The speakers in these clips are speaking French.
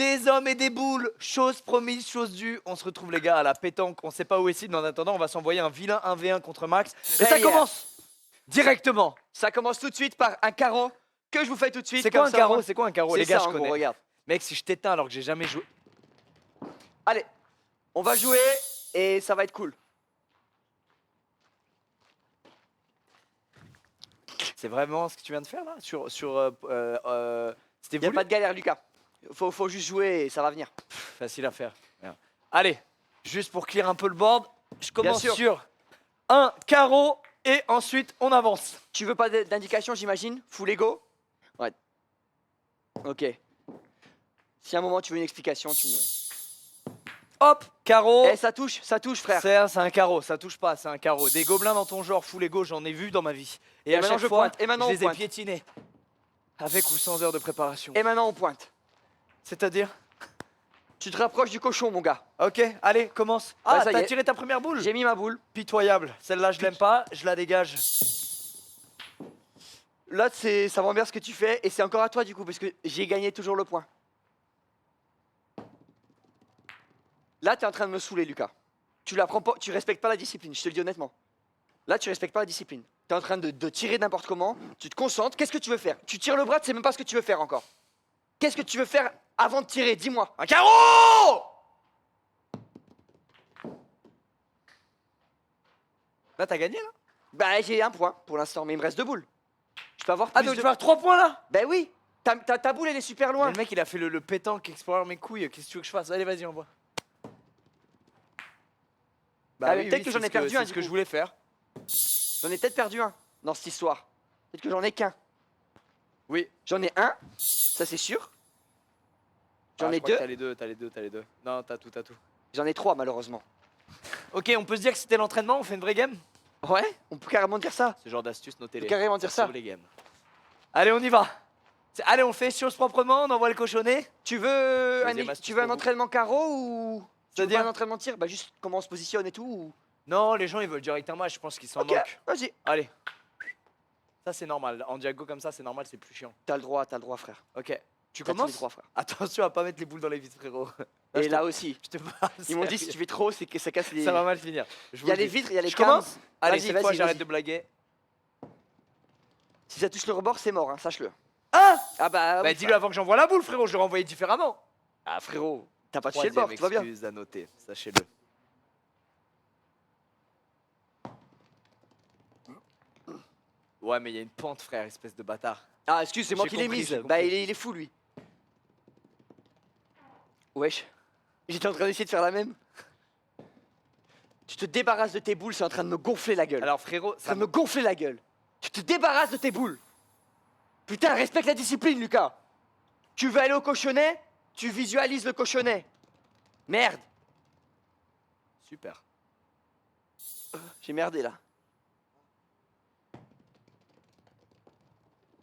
Des hommes et des boules, chose promise, chose due. On se retrouve les gars à la pétanque, on sait pas où est Sid, mais en attendant on va s'envoyer un vilain 1v1 contre Max. Et ça commence directement. Ça commence tout de suite par un carreau que je vous fais tout de suite. C'est quoi un carreau? C'est quoi un carreau? Les gars, ça, je en gros, connais. regarde. Mec, si je t'éteins alors que j'ai jamais joué. Allez, on va jouer et ça va être cool. C'est vraiment ce que tu viens de faire là? C'était Il n'y a voulu? pas de galère, Lucas. Faut juste jouer et ça va venir. Facile à faire. Merde. Allez, juste pour clear un peu le board, je commence sûr. sur un carreau et ensuite on avance. Tu veux pas d'indication, j'imagine? Full ego? Ouais. Ok. Si à un moment tu veux une explication, tu me... Hop, carreau. Eh, ça touche, frère. C'est un carreau, ça touche pas, c'est un carreau. Des gobelins dans ton genre, full ego, j'en ai vu dans ma vie. Et à maintenant, chaque je fois, pointe. Et maintenant, je on les ai pointe. piétinés. Avec ou sans heure de préparation. Et maintenant on pointe. C'est-à-dire? Tu te rapproches du cochon, mon gars. Ok, allez, commence. Bah, Ah, ça y t'as est. tiré ta première boule? J'ai mis ma boule. Pitoyable. Celle-là, je l'aime pas, je la dégage. Là, ça va bien ce que tu fais et c'est encore à toi du coup parce que j'ai gagné toujours le point. Là, t'es en train de me saouler, Lucas. Tu la prends pas, tu respectes pas la discipline, je te le dis honnêtement. Là, tu respectes pas la discipline. T'es en train de tirer n'importe comment, tu te concentres, qu'est-ce que tu veux faire? Tu tires le bras, tu sais même pas ce que tu veux faire encore. Qu'est-ce que tu veux faire avant de tirer? Dis-moi. Un carreau! Là, t'as gagné, là? Bah, j'ai un point pour l'instant, mais il me reste 2 boules. Je peux avoir plus Ah, donc de... tu vas avoir 3 points, là? Ben oui, ta boule, elle est super Mais loin. le mec, il a fait le pétanque explorer mes couilles. Qu'est-ce que tu veux que je fasse? Allez, vas-y, envoie. Ah, mais peut-être que j'en ai perdu un, C'est du ce que coup. je voulais faire. J'en ai peut-être perdu un dans cette histoire. Peut-être que j'en ai qu'un. Oui. J'en ai un, ça c'est sûr. J'en Ah, ai je crois deux. que t'as les deux. Non, t'as tout. J'en ai 3 malheureusement. Ok, on peut se dire que c'était l'entraînement, on fait une vraie game? Ouais, on peut carrément dire ça. Ce genre d'astuce, notez-les. On peut carrément dire ça. sauve les games. Allez, on y va. Allez, on fait chose proprement, on envoie le cochonnet. Tu veux Deuxième un, astuce tu veux un pour vous. entraînement carreau ou tu veux C'est-à-dire pas un entraînement tir? Bah juste comment on se positionne et tout ou... Non, les gens, ils veulent direct un match, je pense qu'ils s'en Ok, moquent. vas-y. Allez. Ça, c'est normal. En diago comme ça, c'est normal, c'est plus chiant. T'as le droit frère. Ok. Tu T'as tous commences? les droits, frère. Attention à pas mettre les boules dans les vitres, frérot. Et je te- là aussi. Je te parle. Ils m'ont dit si tu fais trop, c'est que ça casse les... Ça va mal finir. Il y a les vitres, il y a les Je cams. commence? Allez, Vas-y, cette fois, vas-y, j'arrête vas-y. de blaguer. Si ça touche le rebord, c'est mort, hein, sache-le. Ah! Ah bah... Bah, oui, dis-le avant que j'envoie la boule, frérot, je l'aurais envoyé différemment. Ah frérot, t'as pas touché le bord, Troisième tout va bien. excuse à noter, sachez-le. Ouais, mais il y a une pente, frère, espèce de bâtard. Ah excuse, c'est moi J'ai qui l'ai compris, mise. j'ai Bah compris. il est fou lui. Wesh. J'étais en train d'essayer de faire la même. Tu te débarrasses de tes boules, c'est en train de me gonfler la gueule. Alors, frérot, C'est en train de me gonfler la gueule. Tu te débarrasses de tes boules. Putain, respecte la discipline, Lucas. Tu veux aller au cochonnet? Tu visualises le cochonnet. Merde. Super. J'ai merdé là.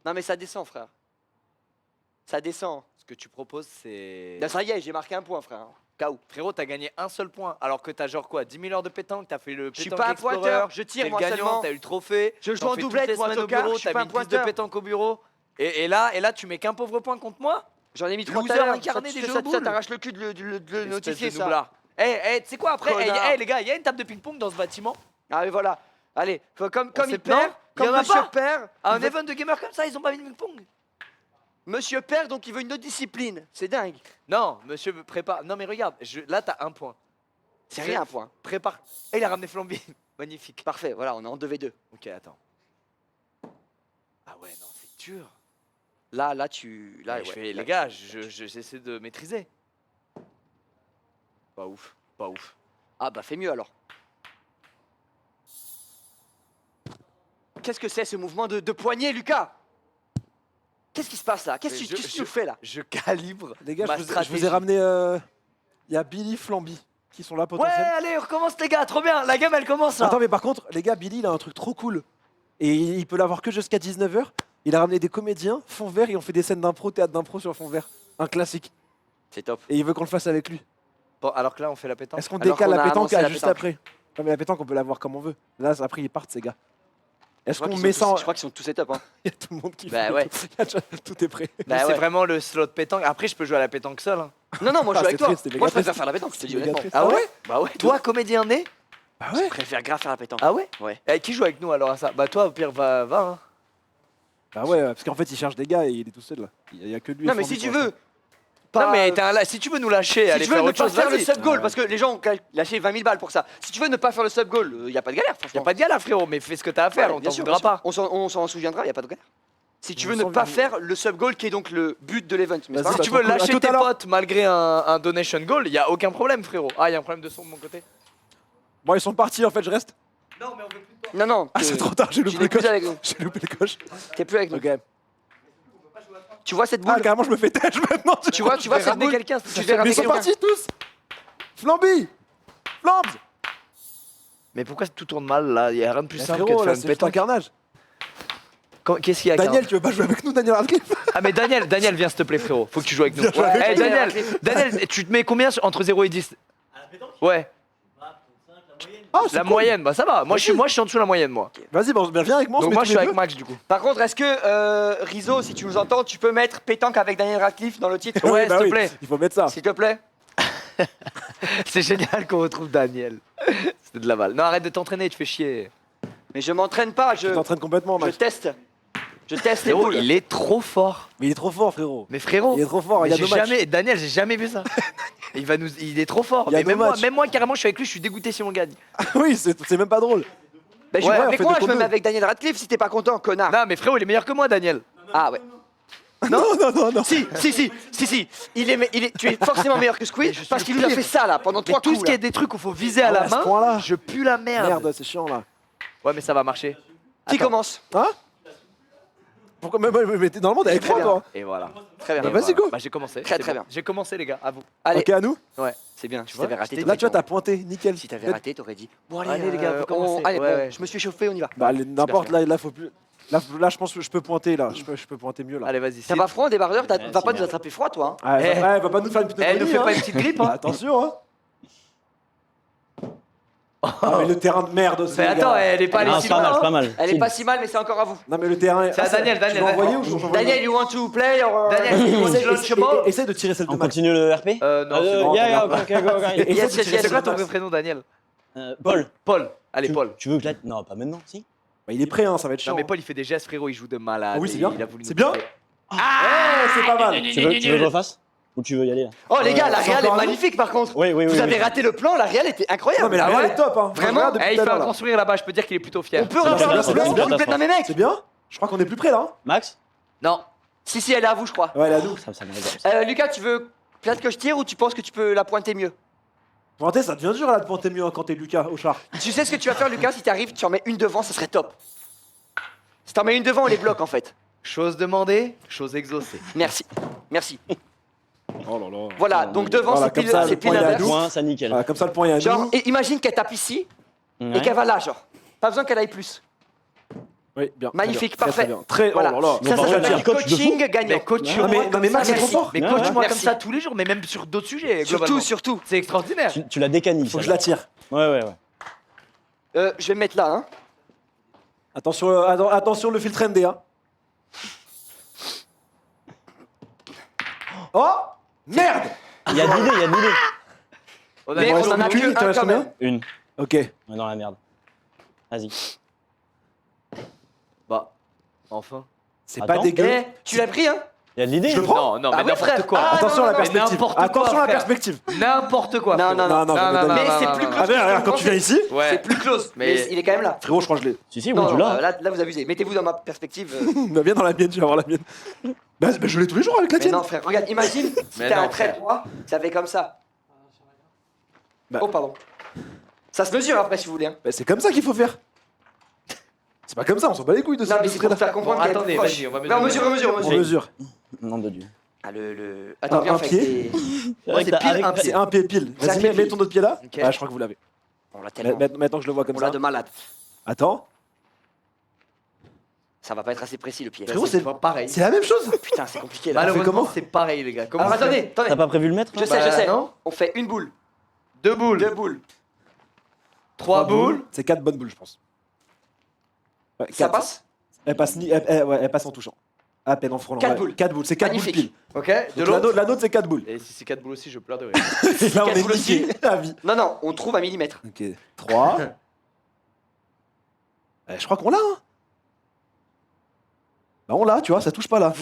Non mais ça descend, frère. Ça descend. Ce que tu proposes, c'est. Là, ça y est, j'ai marqué un point, frère. K.O. Frérot, t'as gagné un seul point, alors que t'as genre quoi, 10 000 heures de pétanque, t'as fait le Je suis pétanque pas un Explorer, pointeur, je t'es tire le moi gagnant, seulement. t'as eu le trophée. Je joue t'en en fais doublette, toutes les moi, semaines au tocard, bureau, je suis t'as pas mis un 10 de pointeur. pétanque au bureau. Et là, tu mets qu'un pauvre point contre moi? J'en ai mis 3 Loser incarné des jeux ça au boule. t'arrache le cul de le Espèce notifier de ça. noublard. Tu sais quoi après? Connard. Les gars, il y a une table de ping-pong dans ce bâtiment. Ah mais voilà. Allez, comme sait il pas. perd, Il y comme en a monsieur pas. perd, À un il veut- event de gamers comme ça, ils ont pas mis de ping-pong. monsieur perd donc il veut une autre discipline. C'est dingue. Non, monsieur prépare. Non mais regarde, là t'as un point. C'est rien un point. Prépare. Il a ramené Flamby. Magnifique. Parfait, voilà, on est en 2v2. Ok, attends. Ah ouais, non, c'est dur. Là, Là, ouais, je fais, là, les gars, j'essaie de maîtriser. Pas ouf, pas ouf. Ah bah fais mieux alors. Qu'est-ce que c'est ce mouvement de poignet, Lucas? Qu'est-ce qui se passe là? Qu'est-ce Mais que tu nous fais là? Je calibre. Les gars, ma je vous ai stratégie. ramené. Il y a Billy Flamby qui sont là Ouais, potentiellement. allez, on recommence, les gars, trop bien. La game, elle commence là. Attends, mais par contre, les gars, Billy, il a un truc trop cool. Et il peut l'avoir que jusqu'à 19h. Il a ramené des comédiens, fond vert, et on fait des scènes d'impro, théâtre d'impro sur fond vert. Un classique. C'est top. Et il veut qu'on le fasse avec lui. Bon, alors que là, on fait la pétanque. Est-ce qu'on Alors décale qu'on la a pétanque annoncé à la juste pétanque. après? Non, mais la pétanque, on peut la voir comme on veut. Là, après, ils partent, ces gars. Est-ce Je crois qu'on qu'ils met sont ça tous- en... Je crois qu'ils sont tous setup. Hein. Il y a tout le monde qui Bah fait. ouais. Tout est prêt. Bah C'est ouais. vraiment le slot pétanque. Après, je peux jouer à la pétanque seul. Hein. Non, non, moi je Ah, joue avec c'est toi. triste, c'est méga Moi je préfère triste. faire la pétanque, je te dis C'est méga honnêtement. triste. Ah ouais? Bah ouais. Toi, comédien né? Bah Je ouais. préfère grave faire la pétanque. Ah ouais? Ouais. Qui joue avec nous alors à ça? Bah toi, au pire, va. Hein. Bah ouais, parce qu'en fait, il cherche des gars et il est tout seul là. Il y a que lui. Non, et mais Flamby si tu pour veux. Non, mais si tu veux nous lâcher, Si aller tu veux faire ne autre pas chose, faire le vas-y. sub goal, Ouais. parce que les gens ont lâché 20 000 balles pour ça. Si tu veux ne pas faire le sub goal, y a pas de galère, Y a franchement. pas de galère, frérot, mais fais ce que t'as à faire, Ouais, on bien t'en sûr, voudra bien pas. sûr. On s'en souviendra, y a pas de galère. Si tu On veux ne s'en pas vient. faire le sub goal qui est donc le but de l'event. Mais c'est Vas-y, pas Si grave. tu veux trop cool. À lâcher tout tes à l'heure. potes malgré un donation goal, y a aucun problème, frérot. Ah, y a un problème de son de mon côté. Bon, ils sont partis en fait, je reste. Non, mais on veut plus de toi. Non, non, Ah, c'est trop tard, j'ai tu loupé n'es le plus coche. avec nous. J'ai loupé le coche. T'es plus avec nous. Ok. Tu vois cette Ah, boule carrément, je me fais têche maintenant. Tu vois Tu vas cette ramener boule quelqu'un. Tu devais Mais ramener ils sont quelqu'un. partis tous. Flamby Flambs Mais pourquoi tout tourne mal là? Y a rien de plus Mais simple que de frérot, faire là, une c'est juste un pétanque. carnage. Qu'est-ce qu'il y a, Daniel, Karl tu veux pas jouer avec nous, Daniel Radcliffe? Ah, mais Daniel, viens s'il te plaît, frérot. Faut que tu joues avec nous. Viens jouer avec Eh, nous. Daniel, tu te mets combien entre 0 et 10? Ouais, Ah, c'est la cool. moyenne, bah ça va. Moi, je suis en dessous de la moyenne, moi. Vas-y, bon, viens avec moi, on se Donc, met moi, tous je suis les avec deux. Max, du coup. Par contre, est-ce que Rizzo, si tu nous entends, tu peux mettre pétanque avec Daniel Radcliffe dans le titre Ouais, Oui, s'il bah te oui, plaît. Il faut mettre ça. S'il te plaît. C'est génial qu'on retrouve Daniel. C'était de la balle. Non, arrête de t'entraîner, tu fais chier. Mais je m'entraîne pas, Tu t'entraînes complètement, je Max. teste. Je teste les Frérot, boules. il est trop fort. Mais il est trop fort, frérot. Mais frérot, Il est trop fort, mais il y a j'ai deux matchs. jamais, Daniel, j'ai jamais vu ça. Il est trop fort. Il y a Mais deux même moi, matchs. même moi, carrément, je suis avec lui, je suis dégoûté si on gagne. Oui, c'est même pas drôle. Ben, je Ouais, joue on avec fait moi, des je me combos. mets avec Daniel Radcliffe si t'es pas content, connard. Non, mais frérot, il est meilleur que moi, Daniel. Ah ouais. Non, non. Si. Tu es forcément meilleur que Squid Mais je suis parce le qu'il nous a pire. fait ça là pendant Mais 3 tout coups. ce qui là. est des trucs où faut viser à Ah ouais, la à ce main, point-là. je pue la merde. Merde, c'est chiant là. Ouais, mais ça va marcher. Qui Attends. commence Hein? Pourquoi mais t'es dans le monde avec Très moi, bien. toi? Et voilà. Très bien. Bah, Et vas-y, voilà. go. Bah, j'ai commencé. Très, c'est très bon. bien. J'ai commencé, les gars, à vous. Allez, Ok, à nous? Ouais. c'est bien. Si vois, t'avais raté, j'étais Là, tu vois, t'as pointé, nickel. Si t'avais raté, t'aurais dit. Bon, Allez, les gars, vous on- commencez. allez, Ouais, bon, ouais. je me suis échauffé, on y va. Bah, allez, n'importe, super. là, faut plus. Là, je pense que je peux pointer, là. Je peux pointer mieux, là. Allez, vas-y. T'as pas froid, un débardeur Va c'est pas nous bien. attraper froid, toi. hein. Ah, Eh. va pas nous faire une Eh, pneumonie, ne fais hein. pas une petite grippe, hein. Attention, hein. Ah, mais le terrain de merde aussi. Mais les attends, gars. elle est pas allée Non, si c'est pas mal, loin. c'est pas mal. Elle est Chill. pas si mal, mais c'est encore à vous. Non, mais le terrain. C'est à Daniel, Tu l'as envoyé ou je l'envoie Daniel, you want to play or Daniel, you want Essaye- to launch a ball? Essaye de tirer celle de On Max. continue le RP Non, c'est bon. yeah, on va- ok, go, go. Et- Yes, yes, yes. C'est quoi ton vrai prénom, Daniel? Paul. Paul. Allez, Tu- Paul. Tu veux que là. Non, pas maintenant, si. Bah, il est prêt, hein, ça va être chiant. Non, mais Paul, il fait des gestes, frérot, il joue de malade. Ah oui, c'est et bien. Il a voulu C'est nous bien. piquer. C'est pas mal. Tu veux que je le refasse? Ou tu veux y aller là? Oh les gars, la c'est Real est encore un magnifique par contre. Oui, oui, oui. Vous avez oui. raté le plan, la Real était incroyable. Non, mais la Ah Real ouais est top, hein. Vraiment Regarde depuis Eh, il tout à fait un l'heure, là. construire là-bas, je peux dire qu'il est plutôt fier. On peut C'est refaire bien, le c'est plan, bien, s'il c'est vous plaît. bien. Non mais mec. C'est bien? Je crois qu'on est plus près, là. Hein. Max? Non. Si, elle est à vous, je crois. Ouais, elle est à nous. Ça me rigole. Lucas, tu veux peut-être que je tire ou tu penses que tu peux la pointer mieux? Pointer, ça devient dur, là, de pointer mieux hein, quand t'es Lucas au char. Tu sais ce que tu vas faire, Lucas, si t'arrives, tu en mets une devant, ça serait top. Si t'en mets une devant, on les bloque en fait. Chose demandée, chose exaucée. Merci. Merci. Oh là là. Voilà, donc devant, Voilà, c'est comme pile, ça, c'est le pile point est à l'inverse. nous. Point, ça nickel. Voilà, comme ça, le point est à Genre, nous. et imagine qu'elle tape ici et Ouais. qu'elle va là, genre. Pas besoin qu'elle aille plus. Oui, bien. Magnifique, très bien, parfait. très bien. Très, Voilà. oh là là. Ça par contre, s'appelle du coach de coaching gagnant. Mais coach-moi Non, mais comme Max, ça, c'est trop merci. fort. Mais Ouais, coach-moi ouais. comme Merci. ça tous les jours, mais même sur d'autres sujets. Surtout, globalement. surtout. C'est extraordinaire. Tu la décanises. Faut que je la tire. Ouais, ouais, ouais. Je vais me mettre là, hein. Attention, le filtre ND, hein. Oh merde. Il y a de l'idée, il y a de l'idée. On a Mais dit- on reste en a plus que qu'une, il te un reste quand combien même. Une. Ok. On est dans la merde. Vas-y. Bah, enfin. C'est pas Attends. dégueu. Eh, tu l'as pris, hein? Il y a de l'idée. Je le prends. Non, non, Ah mais oui, n'importe frère. quoi. Ah, Attention à la non, non, mais perspective. n'importe quoi, Attention à la frère. perspective. N'importe quoi. Non, frérot. non, non. Non, mais Mais Daniel. c'est non, plus non, close. Ah, bien, regarde, quand tu viens ici, Ouais. C'est plus close. Mais- Mais il est quand même là. frérot, je crois que je l'ai. Si, si, oui, Non, tu non, l'as. là vous abusez. Mettez-vous dans ma perspective. Bah, viens dans la mienne, tu vas voir la mienne. Bah, je l'ai tous les jours avec la Mais tienne. non, frère, regarde, imagine si Mais t'as non, un trait frère. droit, ça fait comme ça. Bah. Oh, pardon. Ça se mesure après si vous voulez. Hein. Bah, c'est comme ça qu'il faut faire. C'est pas comme ça, on s'en bat les couilles de Non, ça. mais c'est pour te faire comprendre Bon, qu'elle est attendez, plus proche. vas-y, on va Mais on mesure, on mesure, on On mesure. mesure. Nom de Dieu. Ah, Attends, viens, Un on fait pied. des- Moi, Avec c'est ta- pile avec un ta- C'est pied. un pied pile. C'est un Vas-y, pied mets pile. ton autre pied là. Ok. Ouais, je crois que vous l'avez. On l'a tellement. Maintenant que je le vois comme On ça. l'a de malade. Attends. Ça va pas être assez précis le pied. Frérot, c'est pas pareil. c'est la même chose. Putain, c'est compliqué là. Malheureusement, comment c'est pareil, les gars. Comment Alors on fait attendez, T'as attendez. pas prévu le mettre Je là sais, je Bah, sais. non. On fait une boule, Deux boules. deux boules. 3 boules. C'est 4 bonnes boules, je pense. Ouais, Ça 4. passe. Elle passe, ouais, elle passe en touchant. À peine en frôlant. 4 ouais. boules. 4 boules, c'est 4 boules Magnifique. pile. Ok, de Donc l'autre. la nôtre, c'est 4 boules. Et si c'est 4 boules aussi, je pleure de rire. Et là, on 4 est boules aussi. niqué à vie. Non, on trouve à millimètre. Ok, 3. Je crois qu'on l'a, hein. Bah, on l'a, tu vois, ça touche pas là.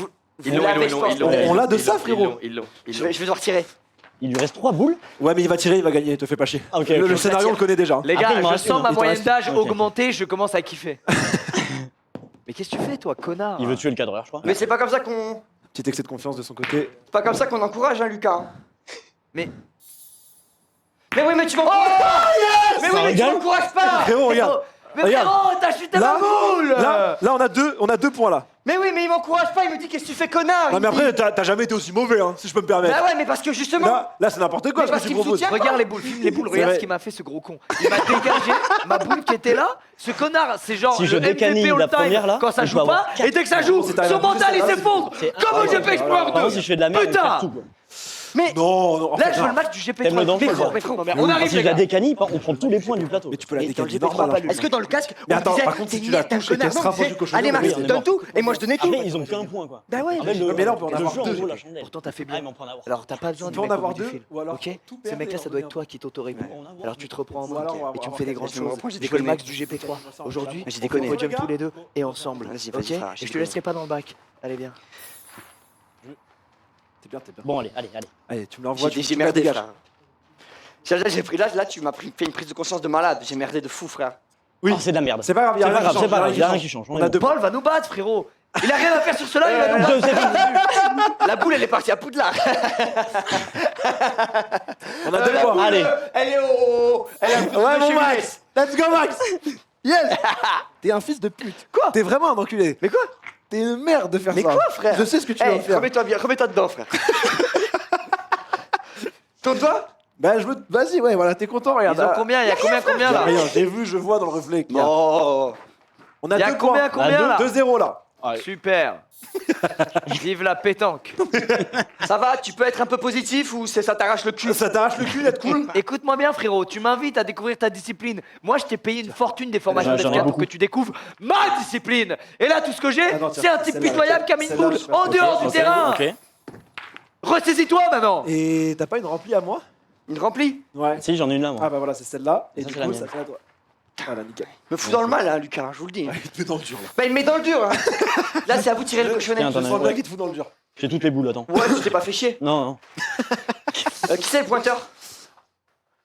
Ils l'ont, ils l'ont, ils l'ont. On l'a de Ils ça, l'ont, frérot. Ils l'ont. Je vais devoir tirer. Il lui reste 3 boules. Ouais, mais il va tirer, il va gagner, te fais pas chier. Ah, ok, Le ok. scénario, on le connaît déjà. Les Après, gars, il m'en je reste sens une. ma Il t'en moyenne reste d'âge une. Ok. augmenter, je commence à kiffer. Mais qu'est-ce que tu fais, toi, connard? Il veut tuer le cadreur, je crois. Mais c'est pas comme ça qu'on. Petit excès de confiance de son côté. C'est pas comme ça qu'on encourage, hein, Lucas. Mais- Mais oui, mais tu m'encourages pas. Mais oui, Ça mais tu régale. m'encourages pas. Frérot, regarde. Mais Regarde. frérot, t'as chuté Là, ma boule! Là, on a deux points là. Mais oui, mais il m'encourage pas. Il me dit qu'est-ce que tu fais, connard. Non, mais Il me après, dit- t'as jamais été aussi mauvais, hein, si je peux me permettre. Bah ouais, mais parce que justement. Là, c'est n'importe quoi Mais ce parce que tu qu'il me proposes. soutient. Regarde les boules, filme les boules, C'est regarde vrai. ce qu'il m'a fait ce gros con. Il m'a dégagé ma boule qui était là. Ce connard, c'est genre Si je le décanille MVP all la time première, là, quand ça je joue peux avoir pas, et dès que ça joue, C'est ta- son mental il c'est- s'effondre. c'est- Comme au GP Explorer Par contre, si 2. je fais de la merde, il Putain. perd tout, quoi. Mais Non, non, en Là, fait, je veux non. le match du GP3. T'aimes le danger, Mais quoi. frérot, mais frérot, mais Oui, on oui. arrive Si les je la gars. décanille, on prend tous les points du plateau. Mais tu peux la Et dans le décaler GP3 normal. pas lui. Est-ce que dans le casque, Mais on attends, disait, par contre, si t'es tu la niette, t'es un touches et qu'elle connard, se non, rapproche on du disait, cochonneau, allez Max, oui, on est donne mort. tout, et moi je donnais tout. Après, ils ont qu'un point, quoi. Bah ouais. Après, Mais là, on peut en le avoir jeu, en deux. gros, la chandelle. Pourtant, t'as fait Ah, bien. il m'en prend un avoir. Alors, t'as pas besoin On de peut en mec au avoir bout du deux, fil. ou alors Ok, tout ce perdre mec-là, et ça doit être revenir. toi qui t'autorégule. On a- Alors tu te reprends en Ou alors, main on va et tu me avoir fais des quelque grandes chose. choses. Moi, j'ai Je déconné. fais le max du GP3 aujourd'hui. J'ai On déconné. fait le podium tous les deux et ensemble. Vas-y, Ok. vas-y, frère, j'ai Et je te déconné. laisserai pas dans le bac. Allez bien. T'es bien, t'es bien. Bon, allez. Allez, tu me l'envoies. J'ai merdé, frère. J'ai pris là, tu m'as fait une prise de conscience de malade. J'ai merdé de fou, frère. Oui. Ah, c'est de la merde. C'est pas grave, C'est pas grave, c'est pas grave. Il y a rien change. qui change. On a deux. Paul va nous battre, frérot. Il a rien à faire sur cela, il va nous battre. Deux, c'est fini. La boule, elle est partie à Poudlard. On a deux La points. boule, Allez. Elle est au. Elle est un peu Ouais, de mon chez Max. Let's go, Max. Yes. T'es un fils de pute. Quoi? T'es vraiment un enculé. Mais quoi? T'es une merde de faire Mais ça. quoi, frère? Je sais ce que tu vas Eh, faire. remets-toi bien, remets-toi dedans, frère. Tourne-toi. Bah, vas-y, ouais, voilà, t'es content, regarde. Ils ont combien? Il y a combien là? Rien, j'ai vu, je vois dans le reflet. qu'il y a- Non. On a Il y a deux combien, points. combien là? 2-0 là. Super. Vive la pétanque. Ça va, tu peux être un peu positif ou ça t'arrache le cul? Ça t'arrache le cul d'être cool. Écoute-moi bien, frérot, tu m'invites à découvrir ta discipline. Moi, je t'ai payé une fortune des formations J'en ai d'escalade pour beaucoup. que tu découvres ma discipline. Et là, tout ce que j'ai, Attends, tiens, c'est un type celle-là, pitoyable qui a mis une celle-là, boule je sais pas. en dehors du Ok, terrain. Ok. Ressaisis-toi maintenant. Et t'as pas une remplie à moi? Une remplie? Ouais. Si, j'en ai une là, moi. Ah bah voilà, c'est celle-là. Et Ça, du c'est la coup, mienne. ça fait à toi. Voilà, nickel. Me fous dans le mal, hein, Lucas, je vous le dis. Il te met dans le dur là. Bah, il me met dans le dur. Hein. Là, c'est à vous de tirer le cochonnet. Tiens, Je T'en as- sens bien ouais. qu'il te fout dans le dur. J'ai toutes les boules, attends. Ouais, tu t'es pas fait chier. Non. Qui c'est le pointeur?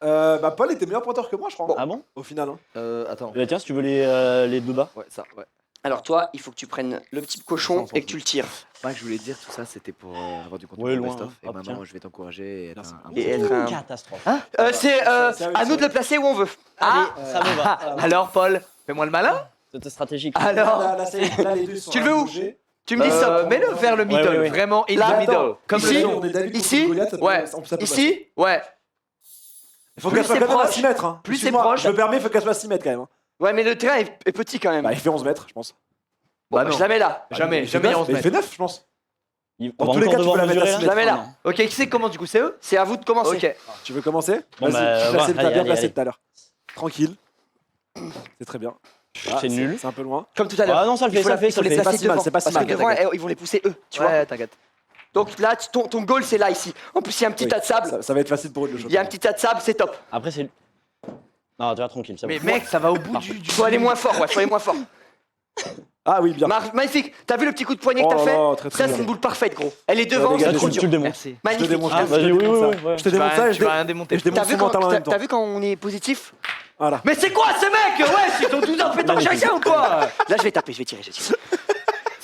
Bah Paul était meilleur pointeur que moi, je crois. Ah bon? Au final. Hein. Attends. Tiens, si tu veux les deux bas. Ouais, ça, ouais. Alors, toi, il faut que tu prennes le petit cochon et que tu le tires. Moi, je voulais te dire tout ça, c'était pour avoir du contenu Ouais, pour loin, best-of. Et hop, maintenant, tiens. je vais t'encourager et être Merci. un Et être un. Catastrophe. C'est C'est à nous de le placer où on veut. Ah, Ça me va. alors, Paul, fais-moi le malin. C'était stratégique. Alors, Là, les deux sont Tu le veux où? bougés. Tu me dis stop. mets-le vers le middle, Ouais, ouais, ouais. vraiment in Là, the middle. attends, Comme ici, le on son. est David contre Ici, Goliath, ça peut- ouais. ça peut passer. Ici, Ouais. Il faut Plus qu'elle soit c'est quand même à proche, 6 mètres. Hein. plus c'est Excuse-moi, proche. Je me permets, il faut qu'elle soit à 6 mètres quand même. Hein. ouais, mais le terrain est petit quand même. Bah, il fait 11 mètres, je pense. Bon, bah bah, non. je la mets là. Jamais, Il fait jamais 9, 11 Il mètres. fait 9, je pense. On Dans va tous les encore cas, tu peux devoir la mettre à mesurer, 6 Je la mètres. mets là. Ok, qui c'est comment du coup? C'est eux? C'est à vous de commencer. Ok. Tu veux commencer? Bon, Vas-y, bah, tu va, t'as allez, bien allez, placé allez. tout à l'heure. Tranquille. C'est très bien. Ah, C'est nul. C'est un peu loin. Comme tout à l'heure. Ah non, ça le Il fait, faut ça la- le fait, il faut ça le les fait. pas placer si mal, devant, c'est pas si parce mal, que devant, t'inquiète. ils vont les pousser eux, tu vois. Ouais, t'inquiète. Donc là, ton goal, c'est là, ici. En plus, il y a un petit Oui, tas de sable. Ça va être facile pour eux de le Il choper. y a un petit tas de sable, c'est top. Après, c'est. Non, tu vas tranquille, ça va. Mais mec, ça va au bout du. Faut aller moins fort, ouais, faut aller moins fort. Ah oui, bien. Magnifique. T'as vu le petit coup de poignet Oh que t'as là fait? là, très, très Ça, bien. c'est une boule parfaite, gros. Elle est devant, dégagez, c'est trop tu dur. le démontres. Merci. Je te Magnifique. démontre. Ah, je te vas-y, oui, démontre oui, ça. oui, ouais. Je te démontre ça et Tu vas rien démonter. je démontre T'as son mental en même temps. vu quand on est positif? Voilà. Mais c'est quoi ces mecs? Ouais, ils ont 12 heures de pétanque chacun ou quoi? Là, je vais taper, je vais tirer, je vais tirer.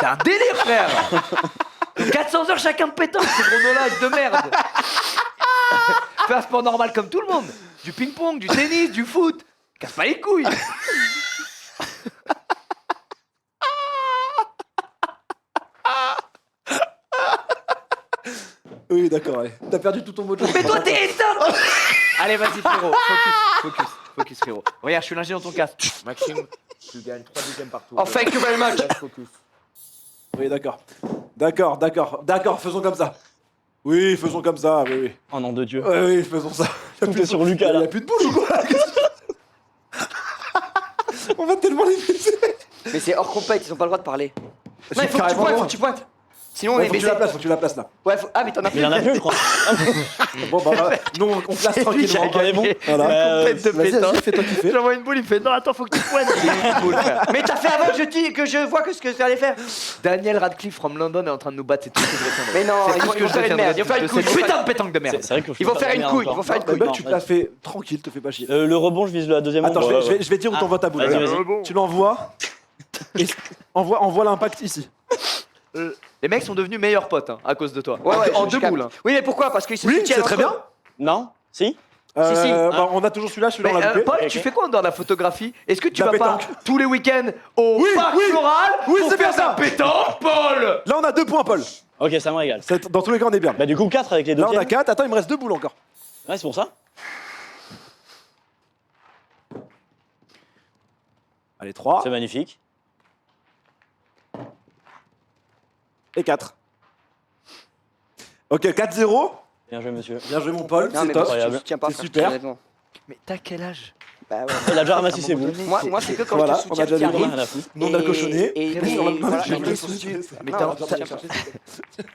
C'est un délire, frère. 400 heures chacun de pétanque, ces gros nolages de merde. Fais un sport normal comme tout le monde. Du ping-pong, du tennis, du foot. Casse pas les couilles. Oui, d'accord, ouais. T'as perdu tout ton mojo. Mais toi, t'es éteint. Allez, vas-y, frérot. Focus, frérot. Regarde, je suis lingé dans ton casque. Maxime, tu gagnes 3 deuxièmes partout. Oh, thank you very much. Focus. Oui, d'accord. D'accord, faisons comme ça. Oui, faisons comme ça, oui. Oh non, de Dieu. Oui, faisons ça. Tout est sur Lucas, là. Il y a plus de boule ou quoi? On va tellement les baiser. Mais c'est hors compète, ils ont pas le droit de parler. Non, il faut que tu Carrément, pointes, non. faut que tu pointes. Sinon, on Ouais, est faut que tu baisé. la places, faut que tu la places là. Ouais, ah, mais t'en as Mais il y en a plus, je crois. Bon, bah, nous, on place tranquillement. Ok, bon. Voilà. Compète de Vas-y, pétanque. vas-y, fais-toi kiffer. J'envoie une boule, il me fait non, attends, faut que tu pointes. Une boule, frère. Mais t'as fait avant que je vois que ce que tu allais faire. Daniel Radcliffe from London est en train de nous battre, c'est tout ce que je retiendrai. Mais non, C'est ils tout vont ce que je faire une retiendrai merde. Ils vont faire de une couille. cette putain de pétanque de merde. C'est vrai que Ils vont faire une couille, ils vont faire une Bah, couille. bah, tu te la fais tranquille, te fais pas chier. Le rebond, je vise la deuxième. Attends, ombre, je vais dire où Ah, t'envoies ta boule. vas-y, Regarde. vas-y. Tu l'envoies. Et envoie l'impact ici. Les mecs sont devenus meilleurs potes hein, à cause de toi. Ouais, ouais, En je deux capte. boules. hein. Oui, mais pourquoi? Parce qu'ils se Oui, soutiennent c'est très entre bien. eux. Non? Si? Si. Bah, on a toujours celui-là, Mais, on l'a loupé. Paul, Ok. tu fais quoi dans la photographie? Est-ce que tu La vas pas pétanque. tous les week-ends au Oui, parc oui. floral Oui, pour c'est bien faire ça. ta pétanque, Paul? Là, on a 2 points, Paul. Ok, ça me régale. Dans tous les cas, on est bien. Bah, du coup, 4 avec les deux Là, on a tiennes. 4. Attends, il me reste 2 boules encore. Ouais, c'est pour ça. Allez, 3 C'est magnifique. et 4. Ok, 4-0. Bien joué, monsieur. Bien joué, mon Paul. Non, C'est mais top. parce que tu Incroyable. soutiens pas, C'est frère, super. honnêtement. Mais t'as quel âge? Bah ouais. Il a déjà À un ramassé ses moment boules. donné, Moi, c'est que quand Voilà, je te on soutiens, a déjà tu vu. arrives. Rien à foutre. Nous, on a le cochonnet. Et Très bien. voilà, Je et me les soucie. soutiens. Mais Non, t'as- attends, t'as- attends,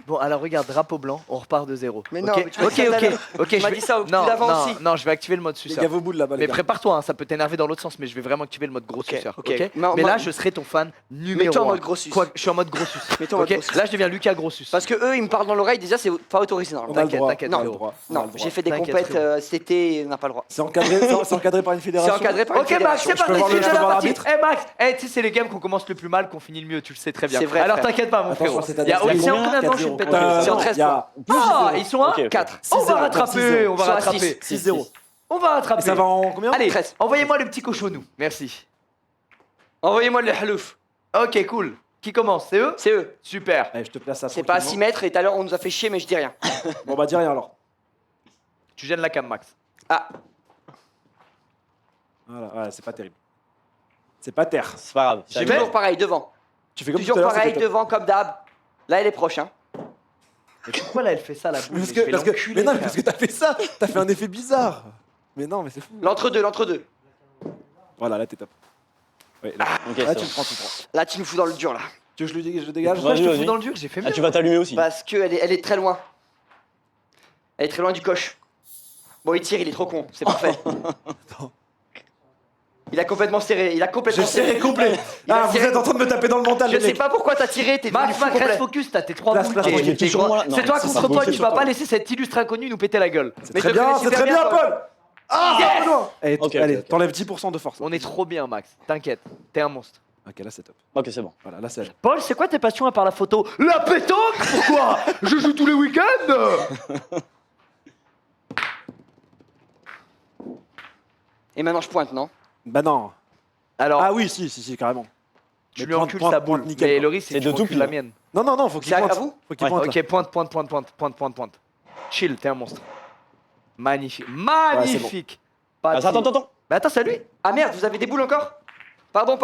Bon, alors regarde, drapeau blanc, on repart de zéro. Mais non, Ok, mais tu m'as ok, dit ça tout à ok, l'heure. ok. Tu je m'as vais- dit ça au coup non, d'avant non, aussi. non, je vais activer le mode Les suceur. gars, vos boules là-bas. Mais les gars. prépare-toi, hein, ça peut t'énerver dans l'autre sens, mais je vais vraiment activer le mode gros suceur. ok. Ok. Mais Mais moi- là, je serai ton fan numéro Mets-toi en 1. mode grossus. Quoi, je suis en mode grossus. Mets-toi en mode Ok. grossus. Là, je deviens Lucas Grossus. Parce que eux, ils me parlent dans l'oreille, déjà, c'est pas autorisé On normalement. a le T'inquiète, droit. t'inquiète, on a le frérot. droit, on a Non, le droit. j'ai fait des T'inquiète, compètes frérot. cet été, on n'a pas le droit. C'est encadré par une C'est fédération. encadré par une Ok Max, fédération. c'est Je peux parti, voir le- c'est je peux la voir partie. l'arbitre Eh Max, tu sais c'est les games qu'on commence le plus mal qu'on finit le mieux, tu le sais très bien. C'est vrai, Alors frère. t'inquiète pas mon Attention, frérot. c'est à Il y a dire, aussi combien en combien de temps je suis 4-0. une pétanque C'est en 13 il y a Ah, ils sont à Ok, ok. 4. On va 6-0, rattraper, on va Ils sont à rattraper. 6-0. On va Et rattraper. ça va en combien? Allez, 13. envoyez-moi le petit cochonou. Merci. Envoyez-moi le halouf. Ok, cool. Qui commence? C'est eux? C'est eux. Super. Allez, je te place ça. C'est pas à 6 mètres et tout à l'heure, on nous a fait chier, mais je dis rien. Bon, bah, dis rien alors. Tu gênes la cam, Max. Ah, Voilà, c'est pas terrible. C'est pas terre. C'est pas grave. J'y vais. toujours pareil, devant. Tu fais comme Toujours tout à l'heure, pareil, c'était top. devant, comme d'hab. Là, elle est proche, hein. Mais pourquoi là elle fait ça la boule? Parce Mais je vais que, l'enculer, mais non, mais frère. parce que t'as fait ça, t'as fait un effet bizarre. Mais non, mais c'est fou. L'entre-deux, l'entre-deux. Voilà, là t'es top. Ouais, là, Ok, là c'est tu bon. le prends, tu le prends. Là, tu nous fous dans le dur, là. Tu veux que je le dégage? Pourquoi je te Vas-y, fous vas-y. dans le dur? J'ai fait mieux. Ah, tu vas t'allumer aussi. Parce qu'elle elle est très loin. Elle est très loin du coche. Bon, il tire, il est trop con. C'est parfait. Attends. Il a complètement serré. Il a complètement J'ai serré complet. Ah, vous êtes en train de me taper dans le mental, Je les sais mecs. pas pourquoi t'as tiré, t'es devenu Max, fou Max, complet. reste focus, t'as tes 3 Place, boules. place, t'es- place. t'es- Il est toujours là. Non, C'est toi c'est contre pas toi, possible. tu vas pas laisser cet illustre inconnu nous péter la gueule. C'est Mais très je le bien, connais c'est super très bien, bien, Paul. Paul. Ah, Yes. pas loin. Allez, Ok, allez, ok. t'enlèves 10% de force. On est trop bien, Max. T'inquiète, t'es un monstre. Ok, là c'est top. Ok, c'est bon. Voilà, là c'est. Paul, c'est quoi tes passions à part la photo? La pétanque? Pourquoi? Je joue tous les week-ends. Et maintenant, je pointe, non? Bah non. Alors, Ah oui, si, carrément. tu Mais lui pointe, encules pointe, sa pointe, boule. nickel, Mais quoi. le risque, C'est c'est de que tu tout encules la pile. mienne. Non, faut qu'il C'est à pointe. vous Faut qu'il Ouais. pointe. Ok, pointe. Chill, t'es un monstre. Magnifique. c'est Magnifique. Pas de- Attends. Mais attends, c'est lui. Ah merde, vous avez des boules encore? Pardon.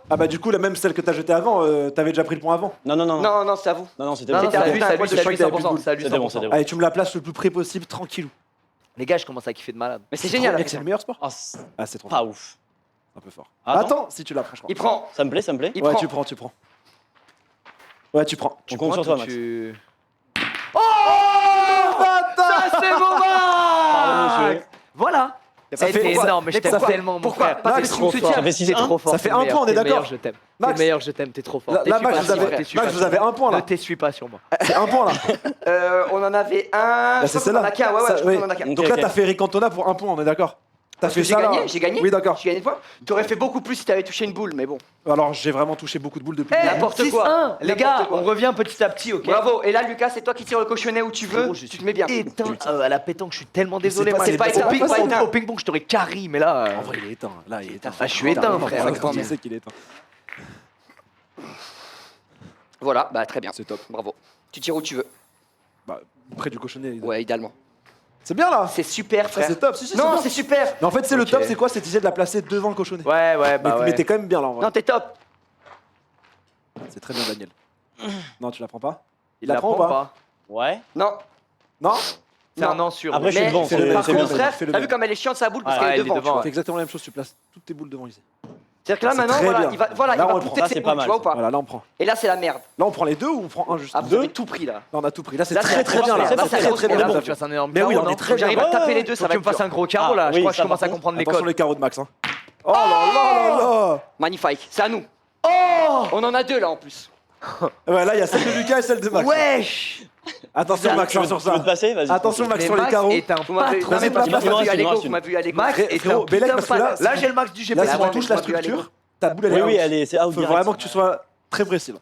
Ah bah du coup, la même celle que t'as jetée avant, t'avais déjà pris le point avant. Non. Non, c'est à vous. Non, c'était Non, bon. non, c'est à lui, un c'est à poil lui, de c'est à choc, lui t'avais plus de 100%. boule. C'est à lui C'était bon, 100%. c'était bon. Allez, tu me la places le plus près possible, tranquillou. Les gars, je commence à kiffer de malade. Mais c'est génial. Mec, c'est le meilleur sport. Ah, c'est Ah, c'est trop pas fort. ouf. Un peu fort. Attends. Attends, si tu la prends, je crois. Il prend. Ça me plaît. Il Ouais, prend. tu prends. Ouais, tu prends. On compte sur toi, Max. tu... Oh, Ça, c'est mon Pardon, Max. monsieur. Voilà. Ça Eh, fait- t'es pourquoi- énorme, mais je mais t'aime pourquoi tellement, mon Pourquoi frère. Parce T'es que trop tu me fort. soutiens. Ça fait T'es 6-1. trop fort. Ça fait t'es un meilleur, point, on est t'es meilleur, d'accord. je t'aime. T'es Max. meilleur, je t'aime, t'es trop fort. Là, T'es Max, super vous avez, fort, t'es super Max, vous fort. avez un point Ne là. t'essuie pas sur moi. C'est un point là. On en avait un. Là, Je c'est crois qu'on en a celle-là. qu'un. Ouais, Ça, je crois oui. qu'on en a qu'un. Donc Ok, là, ok. t'as fait Eric Cantona pour un point, on est d'accord. T'as Parce fait que ça là. j'ai gagné. Oui, d'accord. J'ai gagné une fois. T'aurais fait beaucoup plus si t'avais touché une boule, mais bon. Alors, j'ai vraiment touché beaucoup de boules depuis. Eh, N'importe 6-1. quoi. Les N'importe gars, quoi. on revient petit à petit, ok? Bravo. Et là, Lucas, c'est toi qui tires le cochonnet où tu veux. Frérot, je Tu te mets bien. Éteint à la pétanque, je suis tellement Je sais désolé. pas, moi. c'est pas éteint, Au ping- pas éteint. Au ping-pong, je t'aurais carry, mais là. En vrai, il est éteint. Là, il est éteint. Ah, je suis éteint, frère. Quand tu sais qu'il est éteint. Voilà, bah très bien. C'est top. Bravo. Tu tires où tu veux. Bah, près du cochonnet. Ouais, idéalement. C'est bien là. C'est super, Ça, frère. c'est top. Si, si, Non, bien. c'est super. Mais en fait, c'est le Ok. top, c'est quoi? C'est d'essayer de la placer devant le cochonnet. Ouais, bah Mais ouais. t'es quand même bien là en vrai. Non, t'es top. C'est très bien, Daniel. Non, tu la prends pas? Il la prend ou pas? pas. Ouais. Non. Non? C'est un an sûr. Après, je suis Mais devant. fais le c'est même. par c'est contre, bien. bien. frère, Fais-le t'as bien. vu comme elle est chiante sa boule parce Ouais, qu'elle est elle est devant. tu devant, vois. C'est exactement la même chose, tu places toutes tes boules devant ici. C'est-à-dire que là C'est maintenant, très voilà, bien. il va, voilà, Là, il va on le compter prend. ses Ça, c'est boules, pas mal, tu vois ou pas? Voilà, là on prend. Et là, c'est la merde. Là on prend les deux ou on prend un juste Ah, vous deux. avez tout pris là. Là on a tout pris. Là c'est Là, très c'est très bien là. c'est Là, pas c'est ça, très très c'est bien. là, Là, là. tu fasses un énorme Mais oui, carreau, on est non très Faut que j'arrive bien. à taper les deux, Faut ça que va tu être me fasses dur. un gros carreau Ah, là, je oui, crois que je ça, commence par à comprendre les Attention codes. les carreaux de Max. Hein. Oh là là là là. Magnifique, c'est à nous. Oh On en a deux là en plus. Ouais, là il y a celle de Lucas et celle de Max. Wesh Attention Max Tu veux sur tu veux ça. te passer? Vas-y. Attention Max Mais sur les Max carreaux. est un Vous m'avez patron. Vas-y, vous m'avez place, vu place, à place. l'égo, vous m'avez vu à l'égo. Max Frérot, est frérot, un Bélec, putain parce que là, de Là, j'ai le max du Là GPS. si ouais, on touche mais la je vois structure, ta boule elle Oui, est oui, out. elle est. C'est out Faut direct. vraiment que tu sois très précis. Là.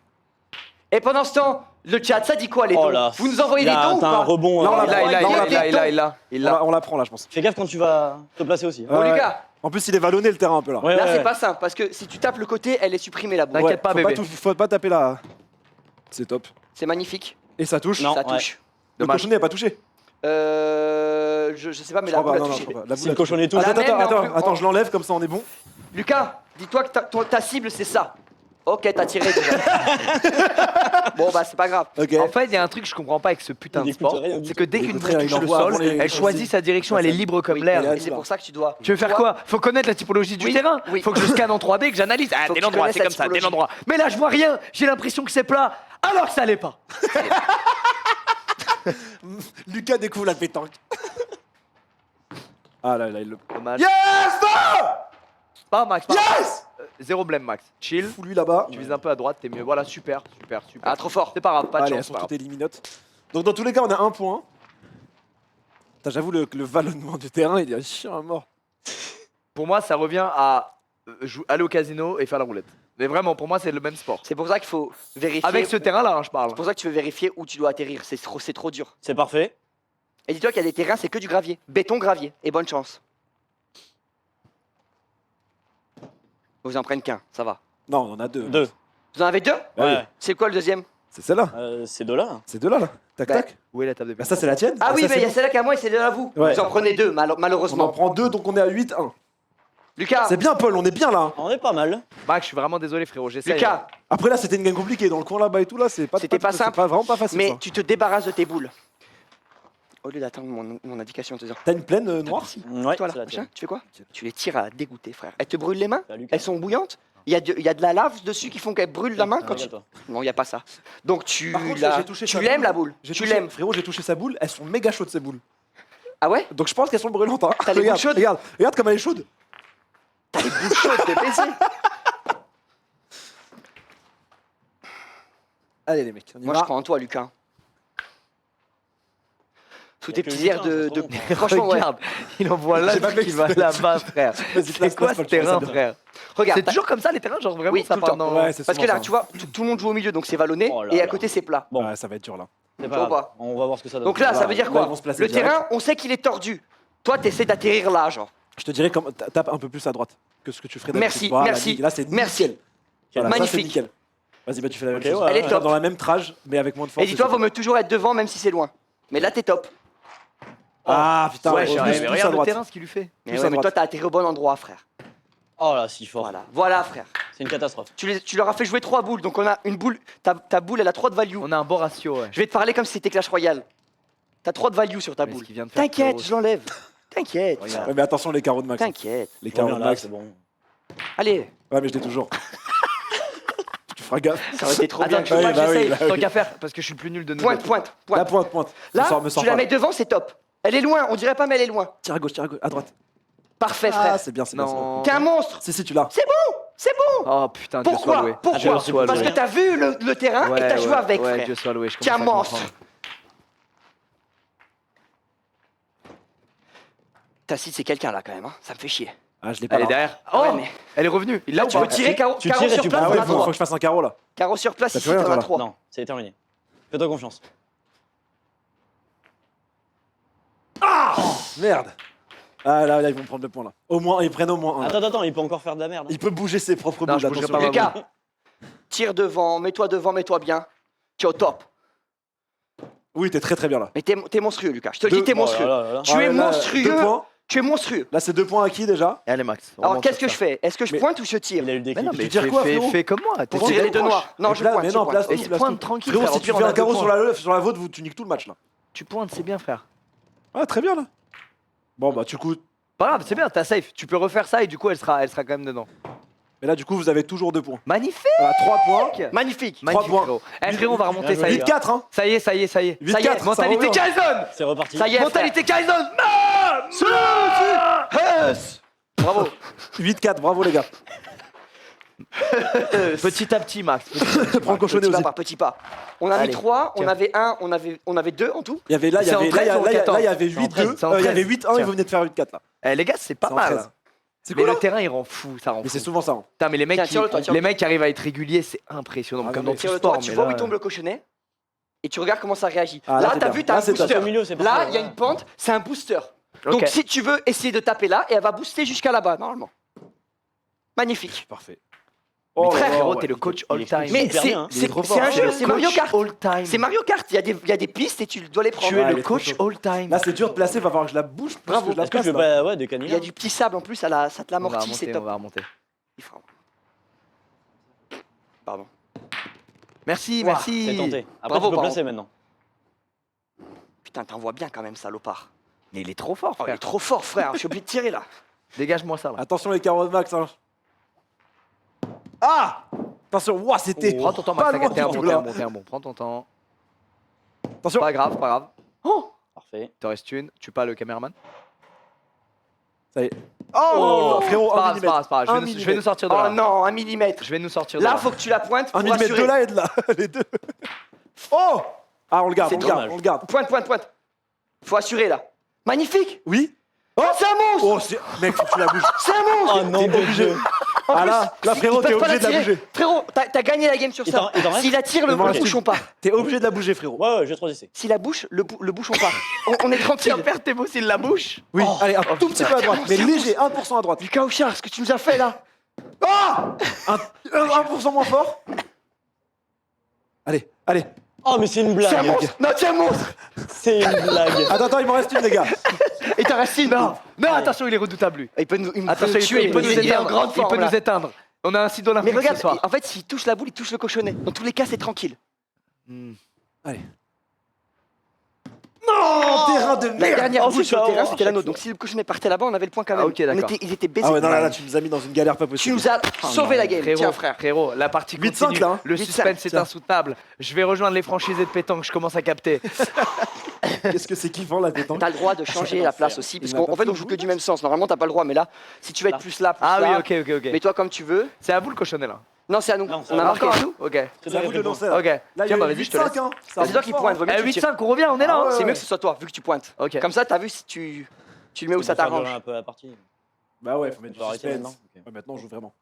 Et pendant ce temps, le chat, ça dit quoi les Oh dons? là. Vous nous envoyez des dons ou T'as un pas? rebond. Là, on l'a Il a, il a, Là, on il a, l'a il a, il a, il a, il a. On la prend là je pense. Fais gaffe quand tu vas te placer aussi. Bon, Ouais. Lucas, En plus il est vallonné le terrain un peu là. Ouais, là ouais, c'est ouais. pas simple parce que si tu tapes le côté, elle est supprimée la boule. T'inquiète Ouais, pas, faut bébé. Faut pas taper là. C'est top. C'est magnifique, Et ça touche. Non. ça ouais. touche. Le Dommage. cochonnet a pas touché. Je sais pas, mais Je la crois boule pas, a non, touché. je crois pas. La Si boule le a touché. cochonnet touche. La même, mais en plus- Attends, je l'enlève comme ça on est bon. Lucas, dis-toi que ta cible c'est ça. Ok, t'as tiré déjà. Bon bah c'est pas grave. Ok. En fait, il y a un truc que je comprends pas avec ce putain Il de écoute sport, rien du c'est tout. que dès Il qu'une écoute boule rien, touche il le envoie sol, avant les- elle choisit sa direction, elle est libre comme Oui, l'air. elle et c'est pour ça que tu dois. Tu veux faire toi, quoi? Faut connaître la typologie du Oui, terrain. oui. Faut que je scanne en 3D, que j'analyse. Ah, Faut que tel tu endroit, connaisses c'est la comme ça, tel typologie. endroit. Mais là, je vois rien. J'ai l'impression que c'est plat, alors que ça l'est pas. Lucas découvre la pétanque. Ah là, il le. Dommage. Yes! Non! Pas Max. Pas. Yes! Zéro blême, Max. Chill. Fous lui là-bas. Tu vises un peu à droite, t'es mieux. Voilà, super, super, super. Ah trop fort. C'est pas grave, pas de Allez, elles chance. sont pas grave. toutes éliminotes. Donc dans tous les cas, on a un point. Putain, j'avoue, le vallonnement du terrain, il est chiant à mort. Pour moi, ça revient à aller au casino et faire la roulette. Mais vraiment, pour moi, c'est le même sport. C'est pour ça qu'il faut vérifier. Avec ce terrain-là, hein, je parle. C'est pour ça que tu veux vérifier où tu dois atterrir. C'est trop dur. C'est parfait. Et dis-toi qu'il y a des terrains, c'est que du gravier. Béton, gravier. Et bonne chance. Vous en prenez qu'un, ça va. Non, on en a deux. Deux. Vous en avez deux? Bah oui. Ouais. C'est quoi le deuxième? C'est celle-là. C'est deux là. C'est deux là. Tac, Bah, tac. Où est la table de Bah, ping ça, c'est la tienne. Ah oui, ça, mais c'est il y a bon. celle-là qu'à moi et celle-là à vous. Ouais. Vous en prenez deux, On en malheureusement. prend deux, donc on est à 8-1. Lucas, C'est bien, Paul, on est bien là. On est pas mal. Max, je suis vraiment désolé, frérot. J'essaie. Lucas, Après, là, c'était une game compliquée. Dans le coin là-bas et tout, là, c'est pas C'était pas simple. C'est vraiment pas facile. mais ça. tu te débarrasses de tes boules. Au lieu d'attendre mon indication, te disant. T'as une plaine noire Ouais, Toi c'est là, la tienne. machin, tu fais quoi? Tu les tires à dégoûter, frère. Elles te brûlent les mains? Bah, Lucas. Elles sont bouillantes? Il y a de la lave dessus qui font qu'elles brûlent la main quand tu. Regarde-toi. Non, il n'y a pas ça. Donc tu Par contre, la- j'ai touché tu sa l'aimes boule. la boule. J'ai Tu touché- l'aimes. Frérot, j'ai touché sa boule. Elles sont méga chaudes, ces boules. Ah ouais? Donc je pense qu'elles sont brûlantes. Hein. T'as les Regarde, boules chaudes regarde, regarde comme elle est chaude. T'as les boules chaudes, t'es baisé. Allez, les mecs, on y Moi va. je crois en toi, Lucas. Sous Y a tes que petits Lucas, airs ça se de. trouve. Franchement, ouais. Regarde, il envoie là J'ai pas fait qui va exprès. là-bas, frère. Vas-y, C'est place, quoi place, ce Paul, tu fais ça terrain, bien. frère? Regarde. C'est toujours comme ça les terrains, genre vraiment Oui, ça tout le part temps. dans. Ouais, c'est Parce que souvent là, ça. tu vois, tout le monde joue au milieu, donc c'est vallonné, Oh là et à là. côté c'est plat. Bon, Ouais, ça va être dur là. c'est Tu pas vois grave. pas On va voir ce que ça donne. Donc là, ça veut dire Là, quoi? ils vont se placer Le direct. terrain, on sait qu'il est tordu. Toi, t'essaies d'atterrir là, genre. Je te dirais, comme, tape un peu plus à droite que ce que tu ferais d'habitude. Merci, Voilà, merci, Là, c'est merci. nickel. Voilà, ça, c'est Magnifique. nickel. Vas-y, bah, tu fais la même Ok, chose. ouais, Elle est Tu top. tapes dans la même trage, mais avec moins de force. Et dis-toi, c'est vaut mieux toujours être devant, même si c'est loin. Mais là, t'es top. Ah putain, Ouais, plus, chérie, mais plus à regarde le droite. terrain, ce qu'il lui fait. Mais, Plus à ouais, mais droite. toi, t'as atterri au bon endroit, frère. Oh là, si fort. Voilà, frère. C'est une catastrophe. Tu leur as fait jouer 3 boules, donc on a une boule. Ta boule, elle a 3 de value. On a un bon ratio, ouais. Je vais te parler comme si c'était Clash Royale. T'as 3 de value sur ta Mais ce boule. qu'il vient de faire, T'inquiète, frérot. je l'enlève. T'inquiète. Regarde. Ouais, mais attention, les carreaux de Max. T'inquiète. Les carreaux de Reviens là, Max. c'est bon. Allez, Ouais, mais je l'ai toujours. Tu feras gaffe. ça aurait été trop Attends, bien. tu veux Oui, pas que bah oui, j'essaye bah tant oui. qu'à faire, parce que je suis le plus nul de nous. Pointe, deux. pointe, La pointe. pointe. Là, Me sors tu la pas. mets devant, c'est top. Elle est loin, on dirait pas, mais elle est loin. Tire à gauche, à droite. Parfait, Ah, frère. c'est bien, c'est bien. c'est bien. Non. T'es un monstre. Si, tu l'as. C'est bon. Oh putain, Dieu soit Pourquoi loué. Pourquoi Dieu soit Parce loué. que t'as vu le terrain et Ouais, t'as joué ouais, avec, ouais, frère. Dieu soit loué, je T'es un commence à monstre. comprendre. Tacite, c'est quelqu'un là quand même, hein. Ça me fait chier. Ah, je l'ai pas. Elle est là. derrière. Ah Oh, ouais, mais- elle est revenue. Là Là, ou tu peux pas tirer carreau Tu carreau tires et sur tu place, Ah t'en ouais, as faut 3. que je fasse un carreau là. Carreau sur place, T'as ici, plus rien, t'en as toi, là. 3. Non, c'est terminé. Fais-toi confiance. Merde. Ah là, ils vont prendre le point là. Au moins, ils prennent au moins un. là. Attends, il peut encore faire de la merde. Il peut bouger ses propres Non, boules. je bougerai attention. pas ma Lucas, tire devant, mets-toi devant, mets-toi bien. Tu es au top. Oui, t'es très très bien là. Mais t'es monstrueux, Lucas. Je te le dis, Deux- t'es Oh là monstrueux. là là là. Tu es Ouais, là, monstrueux. 2 points. Tu es monstrueux. Là, c'est 2 points acquis déjà. Et allez, Max. Alors, vraiment qu'est-ce sur que je ça. fais? Est-ce que je Mais- pointe ou je tire? Il a eu le Mais déclic. non, mais tires quoi, frérot fais comme moi. Pour tirer les deux noirs. Non, je Là, pointe. mais je non, pointe. place Et tout, tu place pointes tout. tranquille. Frérot, frère, si au tu pire, fais on un a deux carreau points. sur la vôtre, tu niques tout le match là. Tu pointes, c'est bien, frère. Ah, très bien là. Bon, bah, du coup, Pas grave, c'est bien, t'as safe. Tu peux refaire ça et du coup, elle sera quand même dedans. Mais là, du coup, vous avez toujours 2 points. Magnifique. Voilà, 3 points. Magnifique. Magnifique, points. frérot. Eh, frérot, on va remonter, ça y est. 8-4, hein. Ça y est, ça y est, ça y est. 8-4, Ça y est, ça mentalité revient. Kaizen. C'est reparti. Ça y est, Mentalité Kaizen. Yes. Bravo. 8-4, bravo les gars. Petit à petit, Max. Prends le cochonnet Petit pas aussi. par petit pas. On a Allez, mis 3, on tiens. avait 1, on avait 2 en tout. Il y avait là, il y C'est en avait 13 ou en 14? là, il y avait C'est en 8-2. 13, c'est en Il y avait 13. 8-1 et Tiens. vous venez de faire 8-4 là. Eh, les gars, c'est pas C'est en mal. 13. C'est Mais cool. le terrain, il rend fou, ça rend Mais fou. c'est souvent ça. hein. Putain, mais les mecs, Tiens, tire-le, toi, les tire-le. mecs qui arrivent à être réguliers, c'est impressionnant. Ah, comme non, dans mais tout Tire-le sport. toi, tu mais vois où là- il tombe le cochonnet et tu regardes comment ça réagit. Ah, là, là, c'est t'as bien. vu, t'as Là, un c'est top. booster. Au milieu, c'est Là, parfait, il y a ouais. une pente, c'est un booster. Ok. Donc si tu veux essayer de taper là, et elle va booster jusqu'à là-bas, normalement. Magnifique. Parfait. Mais Oh, frérot, ouais. t'es le coach Il all explique time. Mais super c'est bien, hein. Il est trop c'est fort. un C'est jeu, le c'est Mario Coach Kart. all time. C'est Mario Kart, il y a des pistes et tu dois les prendre. Tu es Ouais, il le est trop coach chaud. all time. Là, c'est dur de placer, va falloir que je la bouge. plus Bravo. que je la Est-ce que je place, vais là. pas des canines Il y a du petit sable en plus, ça te on va l'amortit, c'est remonter, on top. va remonter. Il fera- Pardon. Merci, Ouah, merci. C'est tenté. Après, Bravo, tu peux bravo. placer maintenant. Putain, t'envoies bien quand même, salopard. Mais il est trop fort, Oh, il frère. est trop fort, frère. Je suis obligé de tirer là. Dégage-moi ça, là. Attention les carreaux de Max. Hein. Ah attention, ouah, c'était. Prends ton temps, pas Max. loin T'inquiète, t'es un du bon, tout, t'es là. un bon, t'es un bon. Prends ton temps. Attention. Pas grave, pas grave. Oh, Parfait. T'en restes une. Tu pas le caméraman. Ça y est. Oh, frérot, C'est pas 1 grave, c'est pas grave, c'est pas grave. Un Je vais nous sortir de oh là. non, 1 millimètre. Je vais nous sortir de Là, là. faut que tu la pointes 1 pour mm assurer. de là et de là, les deux. Oh ah, on le garde, C'est on le garde, dommage. on le garde. Pointe, pointe, pointe. Faut assurer là. Magnifique. Oui. Oh, c'est un monstre. Oh, c'est. Mec, faut que tu la bouges. C'est un monstre. Oh non, T'es de obligé. Dieu. En Ah plus, là, ils frérot, peuvent t'es pas obligé de la tirer. bouger. Frérot, t'as gagné la game sur Il ça. t'en reste S'il la tire, le Il m'en reste bouchon part. T'es obligé de la bouger, frérot. Ouais, ouais, j'ai 3 essais. Si la bouche, le bouchon part. On est Tu tranquille. vas perdre tes mots s'il la bouche. Oui, Oh. allez, un tout petit peu à droite, mais C'est un léger, 1% à droite. Lucas Auchard, ce que tu nous as fait là. Ah 1% moins fort. Allez, allez. Oh, mais c'est une C'est un blague. monstre. Non, c'est un monstre. C'est une blague. Attends, il m'en reste une, les gars. Et t'en restes une. Non, non, attention, il est redoutable lui. Il peut nous, il Attention, il peut nous il est en éteindre. grande Il forme, peut là. nous éteindre. On a un site olympique Mais regarde, ce soir. en fait, s'il touche la boule, il touche le cochonnet. Dans tous les cas, c'est tranquille. Hmm. Allez. Non, terrain de La merde. dernière Oh, boule sur le putain, terrain, oh, c'était la chaque nôtre. Donc si le cochonnet partait là-bas, on avait le point quand même. Ah, ok, d'accord. Ils étaient baisés. Ah ouais, non, là, tu nous as mis dans une galère pas Tu possible. nous as sauvé la game. Frérot, Tiens, frère. frérot, la partie 8-5, continue. là, hein. Le 8-5, suspense est tiens. insoutenable. Je vais rejoindre les franchisés de pétanque. Je commence à capter. Qu'est-ce que c'est kiffant, la pétanque. T'as le droit de changer l'enfer. la place aussi, parce Il m'a qu'en pas fait, fait on le joue bout, que du même sens. Normalement, t'as pas le droit, mais là, si tu veux être plus là, plus Ah oui, là, ok, ok, ok. mets-toi comme tu veux. C'est à vous le cochonnet là. Non, c'est à nous. Non, c'est On a à marqué. Encore à nous. Ok. C'est à vous de le lancer, là. Ok. Là, il y Tiens, a bah eu vas-y, je te laisse. 8-5, hein. C'est toi qui pointe, vaut mieux Eh, que tu tires. 8-5, on revient, on est là. Ah hein. ouais. C'est mieux que ce soit toi, vu que tu pointes. Ok. Comme ça, t'as vu si tu le mets où ça On va faire durer t'arrange. un peu la partie. Bah ouais, faut mettre On du va arrêter suspense. maintenant. Ok. Ouais, maintenant, on joue vraiment.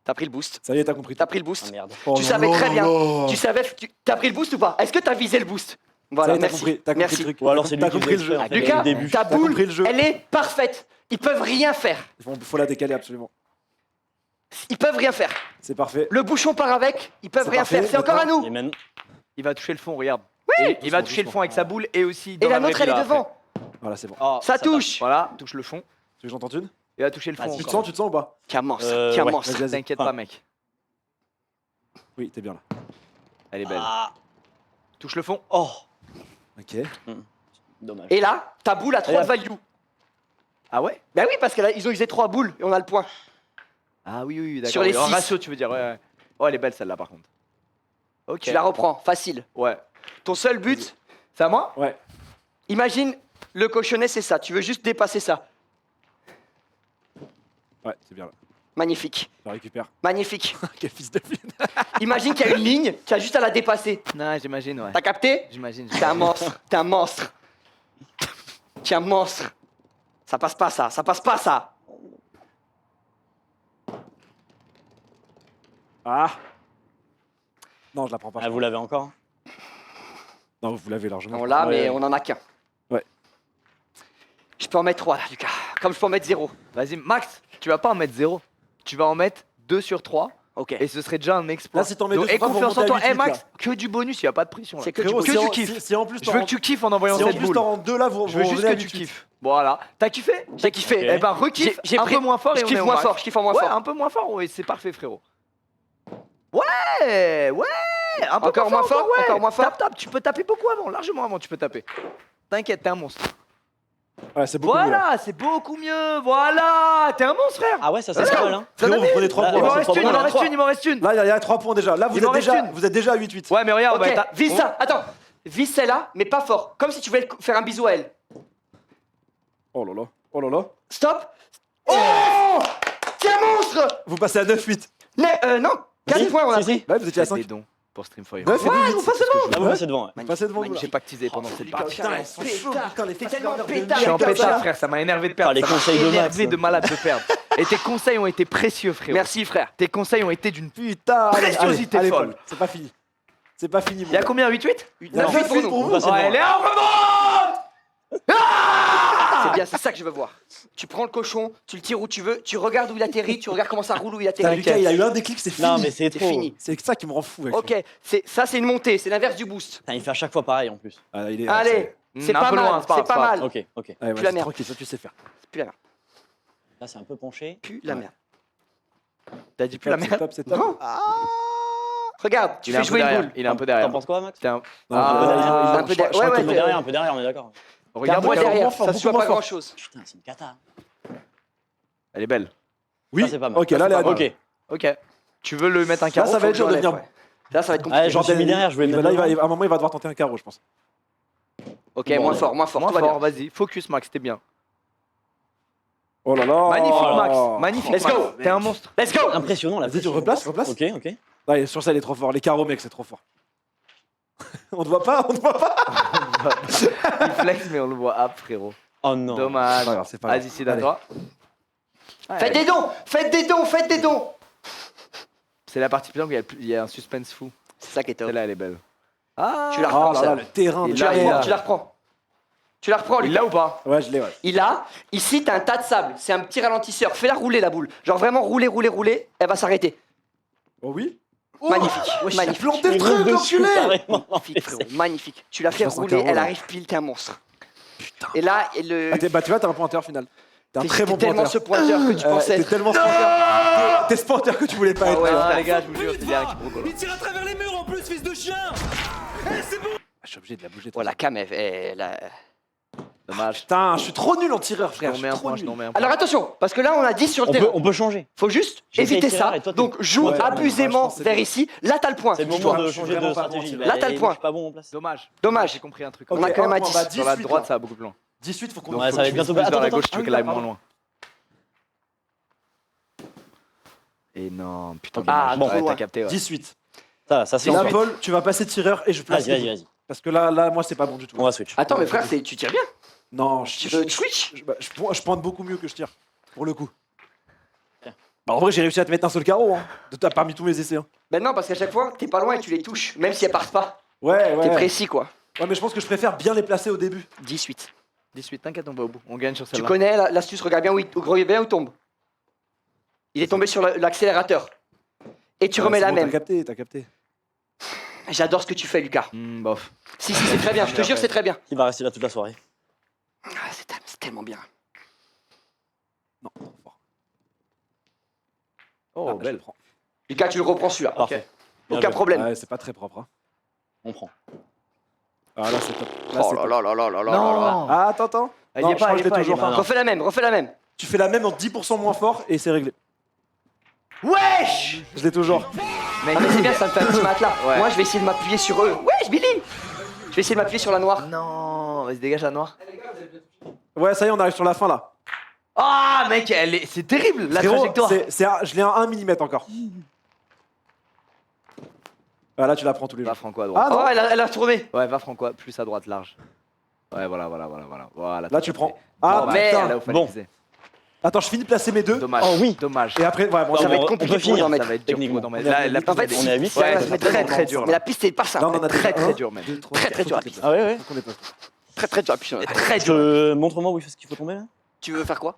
T'as pris le boost. Ça y est, t'as compris. T'as pris le Ah boost. merde. Oh Tu là savais là très là bien. là. Tu savais. T'as pris le boost ou pas? Est-ce que t'as visé le boost? Voilà, Ça y est, merci. t'as compris Merci. le truc. Ou alors c'est lui T'as qui compris faisait le jeu. exprès, en fait, Lucas, dès le début. ta T'as boule, compris le jeu. elle est parfaite. Ils peuvent rien faire. Faut la décaler absolument. Ils peuvent rien faire. C'est parfait. Le bouchon part avec, ils peuvent C'est rien parfait, faire. C'est encore à nous. Et maintenant, Il va toucher le fond, regarde. Oui. Il va toucher le fond avec sa boule et aussi dans Et la nôtre, elle est vraie vie, là, devant. Voilà, c'est bon. oh, Ça passe. touche. Voilà, touche le fond. Tu veux que j'entende une? Il va toucher le Ah, fond. si, encore. Tu te sens ou pas? Tiens, monstre. Ouais. Tiens, Vas-y, monstre. vas-y. T'inquiète Ah. pas, mec. Oui, t'es bien là. Elle est belle. Ah, Touche le fond. oh, Ok. dommage. Et là, ta boule a 3 de value. Ah ouais? Bah oui, parce qu'ils ont usé 3 boules et on a le point. Ah oui, oui, d'accord. Sur les En 6. ratio, tu veux dire. Ouais, ouais. Oh, elle est belle celle-là par contre. Ok. Tu la reprends, facile. Ouais. Ton seul but, C'est à moi? Ouais. imagine le cochonnet, c'est ça. Tu veux juste dépasser ça. Ouais, c'est bien là. Magnifique. Je la récupère. Magnifique. Quel fils de pute. Imagine qu'il y a une ligne, tu as juste à la dépasser. Non, j'imagine, ouais. T'as capté? J'imagine. T'es un monstre. T'es un monstre. T'es un monstre. Ça passe pas ça. Ça passe pas ça. Ah. Non, je la prends pas. Ah, vous l'avez encore? Non, vous l'avez largement. On l'a, Ouais, mais ouais. on en a qu'un. Ouais. Je peux en mettre 3 là, Lucas. Comme je peux en mettre 0. Vas-y, Max, tu vas pas en mettre 0. Tu vas en mettre 2 sur 3. Ok. Et ce serait déjà un exploit. Là, si t'en mets Donc, 2 sur aie 3, vous confiance en remontez toi. à Eh 8, Max, là. que du bonus, il y a pas de pression. Là. C'est que Frérot, du que si tu en- kiffes. Si en plus Je veux que tu kiffes en envoyant si en cette plus boule. t'en rends 2 là, vous Je veux juste revenez à que tu 8-8. kiffes. Voilà. T'as kiffé? J'ai kiffé. Ok. Eh ben, re-kiffe. J'ai Un pris- peu moins fort et Je on kiffe est au moins max. fort, je kiffe en moins Ouais, fort. un peu moins fort, ouais, c'est parfait, frérot. Ouais, ouais. Un peu Encore moins fort, ouais. encore moins fort. Tape, tu peux taper beaucoup avant, largement avant, tu peux taper. T'inquiète, t'es un monstre. Ouais, c'est beaucoup mieux. Là. Voilà, c'est beaucoup mieux. Voilà, t'es un monstre, frère. Ah ouais, ça c'est pas mal, hein. Frérot, vous prenez 3 Là, Il m'en points. reste c'est une, il pas m'en mal. reste une, il m'en reste une. Là, il y a 3 points déjà. Là, Il m'en reste une. vous êtes déjà à 8-8. Ouais, mais regarde, Ok, bah, vise ça. Attends, vise celle-là, mais pas fort. Comme si tu voulais faire un bisou à elle. Oh là là. Oh là là. Stop. Oh, t'es un monstre. Vous passez à 9-8. Non, 4 Si, points on a si, pris. si. Là, vous étiez à Faites des 5. dons pour Stream for You. 9 et 8. Vous passez devant. Là, vous passez devant, ouais. Vous passez devant vous là. J'ai pactisé pendant cette Lucas, partie. Putain, ils sont chauds. Putain, les T'es faces tellement de pétard. Je suis en merde. pétard, frère, ça m'a énervé de perdre. Ah, les Ça m'a conseils de Max. énervé de malade de perdre. Et tes conseils ont été précieux, frérot. Merci frère. Tes conseils ont été d'une Putain, allez, Préciosité allez, folle. Paul, c'est pas fini. C'est pas fini. Il y a combien 8-8 Non, 9-8 pour 9-8 nous. pour vous. Vous passez Ouais, devant. elle est en remonte. C'est bien, c'est ça que je veux voir. Tu prends le cochon, tu le tires où tu veux, tu regardes où il atterrit, tu regardes comment ça roule où il Putain, atterrit. Lucas, il a eu un déclic, c'est fini. Non, mais c'est C'est trop. fini. C'est ça qui me rend fou. Avec Ok, ça c'est une montée, c'est l'inverse du boost. Putain, il fait à chaque fois pareil en plus. Ah, il est, Allez, c'est Un pas peu mal, loin, c'est pas c'est grave, pas c'est pas mal. Ok, ok. Allez, Plus la vas-y, merde. tranquille, ça tu sais faire. C'est plus la merde. Là, c'est un peu penché. Plus la Ouais. merde. T'as dit plus la C'est merde. top, c'est top. Non. Regarde, tu Il est fais un peu jouer une derrière. boule. Il est un peu T'en derrière. penses quoi, Max? T'es un- Non, Ah, un peu derrière. Ouais, Un ouais, peu derrière, un peu derrière, on est d'accord. Regarde, Moi Regarde, derrière, beaucoup moins ça fort, se voit beaucoup pas moins grand chose. Putain, c'est une cata. elle est belle. Oui, Ça, c'est pas mal. ok, là, Ça, là, c'est pas Ok. Ok. Tu veux le mettre un Là, carreau ça va être dur de venir. Là, ça va être compliqué. Ouais, j'en suis mis derrière, je voulais Là, mettre. à un moment, il va devoir tenter un carreau, je pense. Ok, Bon, moins ouais. fort, moins fort. Moins tout va bien. fort, vas-y. Focus, Max, t'es bien. Oh là là. Magnifique, Oh. Max. Magnifique. Let's Max. go. T'es un monstre. Let's go. Impressionnant la Vas-y, tu pression. replaces. Ok, ok. Ouais, sur ça, il est trop fort. Les carreaux, mec, c'est trop fort. On te voit pas, on te voit pas. Il flex, mais on le voit up, frérot. Oh non. Dommage. C'est pas grave, c'est pas grave. Vas-y, c'est à toi. Faites des dons, faites des dons, faites des dons. C'est la partie plus où il y a un suspense fou. C'est ça qui est top. Celle-là, elle est belle. Ah, Tu la Oh reprends, là là, ça. le terrain. Il de- Tu la là, il reprends, a- tu la reprends. Tu la reprends, il Lucas. l'a ou pas? Ouais, je l'ai, ouais. Il a, ici, t'as un tas de sable. C'est un petit ralentisseur. Fais-la rouler, la boule. Genre vraiment rouler, rouler, rouler. Elle va s'arrêter. Oh oui. Magnifique. Wesh, Magnifique. j'ai planté le Il truc, roule dessus, l'enculé. carrément. Magnifique, frérot. Magnifique. Tu la fais Je passe un rouler, carreau, elle là. arrive pile, t'es un monstre. Et là, et le. Ah, bah, tu vois, t'es un pointeur final. T'es un T'es très bon tellement pointeur. ce pointeur que tu pensais T'es être. tellement pointeur. T'es ce pointeur que tu voulais pas Ah être. ouais. tu vois. Ah, les gars, je vous jure, c'est derrière qui brocole. Il tire à travers les murs en plus, fils de chien. Je suis obligé de la bouger. Voilà, Cam, elle a- Dommage. Putain, je suis trop nul en tireur, Je frère. t'en Je mets suis un trop point, je nul. t'en mets un point. Alors attention, parce que là, on a 10 sur le terrain. On peut changer. Faut juste J'essaie éviter de tirer ça. et toi, t'es- Donc joue Ouais, abusément ouais, je pense que c'est vers bien. ici. Là, t'as le point. C'est le Je moment vois, de je suis changer de vraiment pas bon stratégie. en tir. Là, t'as le point. Je suis pas bon en place. Dommage. Dommage. J'ai compris un truc. On a quand même à bah, 10. Sur la 18, droite, là. ça va beaucoup plus loin. 18, faut qu'on. Ouais, ça va être bientôt. Plus vers la Attends, gauche, tu veux attends, qu'elle aille pardon. moins loin. Et non, putain, Ah, dommage. trop Ouais, loin. t'as capté, ouais. 18. Ça c'est. Là, Paul, tu vas passer tireur et je place. Vas-y, vas-y. Parce que là, moi, c'est pas bon du tout. On va switch. Attends, mais frère, tu tires bien. Non, Tu veux switch je pointe beaucoup mieux que je tire. Pour le coup. Bah, en vrai, j'ai réussi à te mettre un seul carreau. Hein. Parmi tous mes essais. Hein. Ben non, parce qu'à chaque fois, t'es pas loin et tu les touches. Même si elles partent pas. Ouais, T'es ouais. précis, quoi. Ouais, mais je pense que je préfère bien les placer au début. 18. 18, t'inquiète, on va au bout. On gagne sur Tu celle-là. connais l'astuce, regarde bien où tombe. Il est tombé sur l'accélérateur. Et tu Ouais, remets c'est la bon, même. T'as capté. J'adore ce que tu fais, Lucas. Bof. Si, c'est très bien. Je te jure, c'est très bien. Il va rester là toute la soirée. Ah, c'est tellement bien. Non, trop fort. Oh, Ah, bah, je belle. le prends. Lucas, tu le reprends celui-là. Parfait. Bien Aucun joué. problème. Ouais, c'est pas très propre. Hein. On prend. Ah, là, c'est top. Là, Oh c'est là top. là là là là là là. Non. Ah, attends. Il Non, y est je pas, crois il que y est je l'ai pas, il y est toujours. pas. Non. Refais la même, refais la même. Tu fais la même en 10% moins fort et c'est réglé. Wesh. Je l'ai toujours. Ah, mais c'est bien, ça me fait un petit matelas. Ouais. Moi, je vais essayer de m'appuyer sur eux. Wesh, Billy. Je vais essayer de m'appuyer sur la noire. Non, vas-y, dégage la noire. Ouais, ça y est, on arrive sur la fin là. Ah, mec, c'est terrible, la Frérot, trajectoire. je l'ai à 1 mm encore. Ah, là, tu la prends tous les Va jours. Franco à droite. Ah non. Oh, elle a tourné. Ouais, va Franco, plus à droite, large. Ouais, voilà. Voilà, Là, t'as tu capté. prends. Ah, Dommage, merde. là où fallait Bon. viser. Attends, je finis de placer mes deux. Dommage. Oh oui. Dommage. Et après, ouais, bon, Ça ça va va être on compliqué peut pour nous finir. en mettre. Ça va être dur Techniquement. pour d'en On mettre. est à La huit. En fait, piste, On est à 8. Ouais, ça c'est va être très très dur Mais là. la piste est pas simple. Non, non, on a Très un, très dur même. deux, trois, Très, très quatre, dur, faut la que piste. tu Ah ouais, ouais. faut qu'on dépasse. Très très dur. Puis, Très dur. Montre-moi où est-ce qu'il faut tomber là. tu veux faire quoi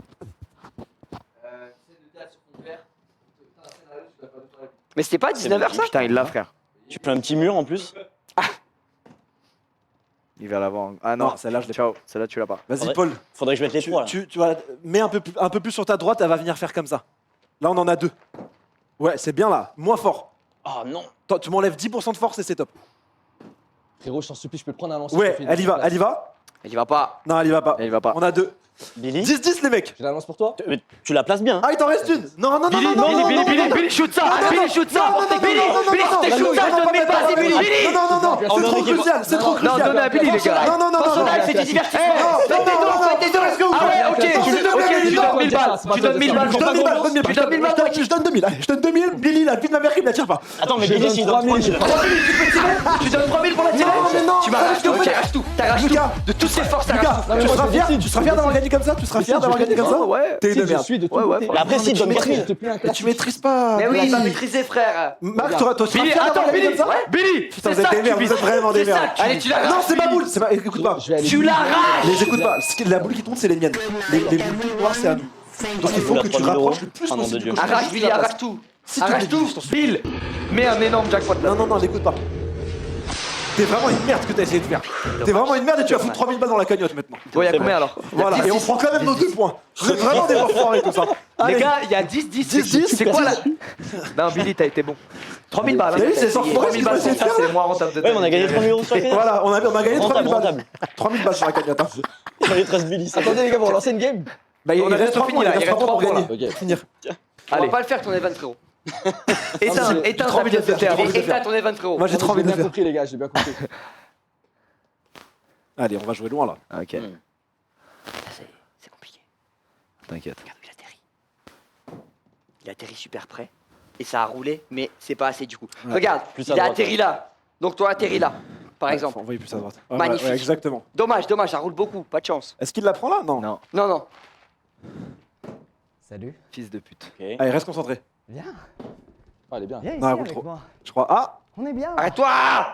Mais c'était pas à 19h ça Putain, il l'a, frère. Tu fais un petit mur en plus. Il va l'avant. Ah non, Non, celle-là, je l'ai ciao. Celle-là, tu l'as pas. Vas-y, Ouais. Paul. Faudrait que je mette les Tu, trois là. tu vois, mets un peu plus sur ta droite, elle va venir faire comme ça. Là, on en a deux. Ouais, c'est bien là. Moins fort. Oh non. Toi, tu m'enlèves 10% de force et c'est top. Frérot, je t'en supplie, je peux prendre un lancer. Ouais, elle y va, elle y va. Il y va pas. Non, il y va pas. Il va pas. On a 2. Billy 10-10 les mecs. J'ai la lance pour toi. Mais tu la places bien. Ah, il t'en reste une. Non, non, non, non, non, non, Billy, shoot ça. Billy, shoot ça. Billy, non, shoot ça. Je donne 1000 balles, c'est Billy. non, non, non, non, On c'est en trop équipe- crucial, c'est trop Non, crucial. donnez à Billy, les gars. Non, non, non, non, non, Personnage, c'est du divertissement. non, non, non, non, Faites des dons. est-ce que vous Ah ouais, ok, Non, tu c'est donnes 1000 balles. Tu donnes 1000 balles. Je donne 1000 balles, je donne 1000 Tu donnes 1000 balles. je donne 2000, allez, je donne 2000, Billy, la vie de ma mère qui me la tire pas. Attends, mais Billy, s'il donne 3000. Tu donnes 3000 pour la tirer. Non, mais non, Tu m'arraches tout, t'arraches tout. T'arraches tout. Lucas, De toutes ses forces, Lucas, t'arraches tout. tu seras fier, d'avoir gagné comme ça, tu seras fier d'avoir gagné comme ça. Ouais. T'es une Je merde. suis de tout Ouais, ouais, côté. Mais après, s'il donne 4000. Mais tu maîtrises pas. Mais oui, il va maîtriser, frère. Marc, toi, tu seras Billy, fier attends, d'avoir gagné Billy. comme ça. Billy, Putain, c'est vous êtes ça des que merdes, tu vous êtes vraiment des C'est ça merdes. que tu Allez, tu l'arraches. Non, c'est pas boule, c'est pas. Écoute pas. Je vais aller. Tu l'arraches. Les écoute pas. La boule qui tombe, c'est les miennes. Les boules noires, c'est à nous. Donc il faut La que tu 3000 euros. rapproches le plus Ah non, de possible. Dieu. du cochon. Arrache, Billy, arrache tout. Si tu Arrache le tout. dis, je t'en supplie. Bill, mets un énorme jackpot là. Non, non, non, l'écoute pas. T'es vraiment une merde ce que t'as essayé de faire. T'es vraiment une merde et tu vas foutre 3000 balles dans la cagnotte maintenant. Bon, il y a C'est combien bon. alors Voilà, et on prend quand même nos 2 points. Vous êtes vraiment des enfoirés tout ça. Les Allez. gars, il y a 10-10. 10-10, C'est quoi là Non, Billy, t'as été bon. 3000 balles. T'as vu, c'est sans 3000 balles forêt, pour ça, c'est moins rentable de Ouais, mais on a gagné 3000 euros sur la cagnotte. Voilà, on a gagné 3000 Rentable, balles. rentable. 3000 balles sur la cagnotte. Hein. J'en ai 13 Billy. ça. Attendez les gars, on va lancer une game. Bah, il On a reste bientôt 3 fini, points, là, il reste 3 points pour là. gagner. Ok. Finir. On Allez, va pas le faire ton event, frérot. éteins J'ai trop ta envie de le pièce de faire, j'ai trop théâtre. envie de le faire. Éteins ton event, frérot. Moi j'ai trop envie J'ai de le bien faire. compris les gars, j'ai bien compris. Allez, on va jouer loin là. Ok, C'est compliqué. t'inquiète. Regarde, il atterrit. Il atterrit super près. Et ça a roulé, mais c'est pas assez du coup. Ouais. Regarde, Plus il à a droite, atterri là. Donc toi, atterris là, par exemple. Faut envoyer plus à droite. Ouais, Magnifique. ouais, exactement. Dommage, dommage, ça roule beaucoup, pas de chance. Est-ce qu'il la prend là? Non. Non, Non, non. Salut. fils de pute. Ok. Allez, reste concentré. Viens. Ah, elle est bien. Viens ici Non, elle roule avec trop. moi. Je crois. Ah! On est bien. Arrête-toi!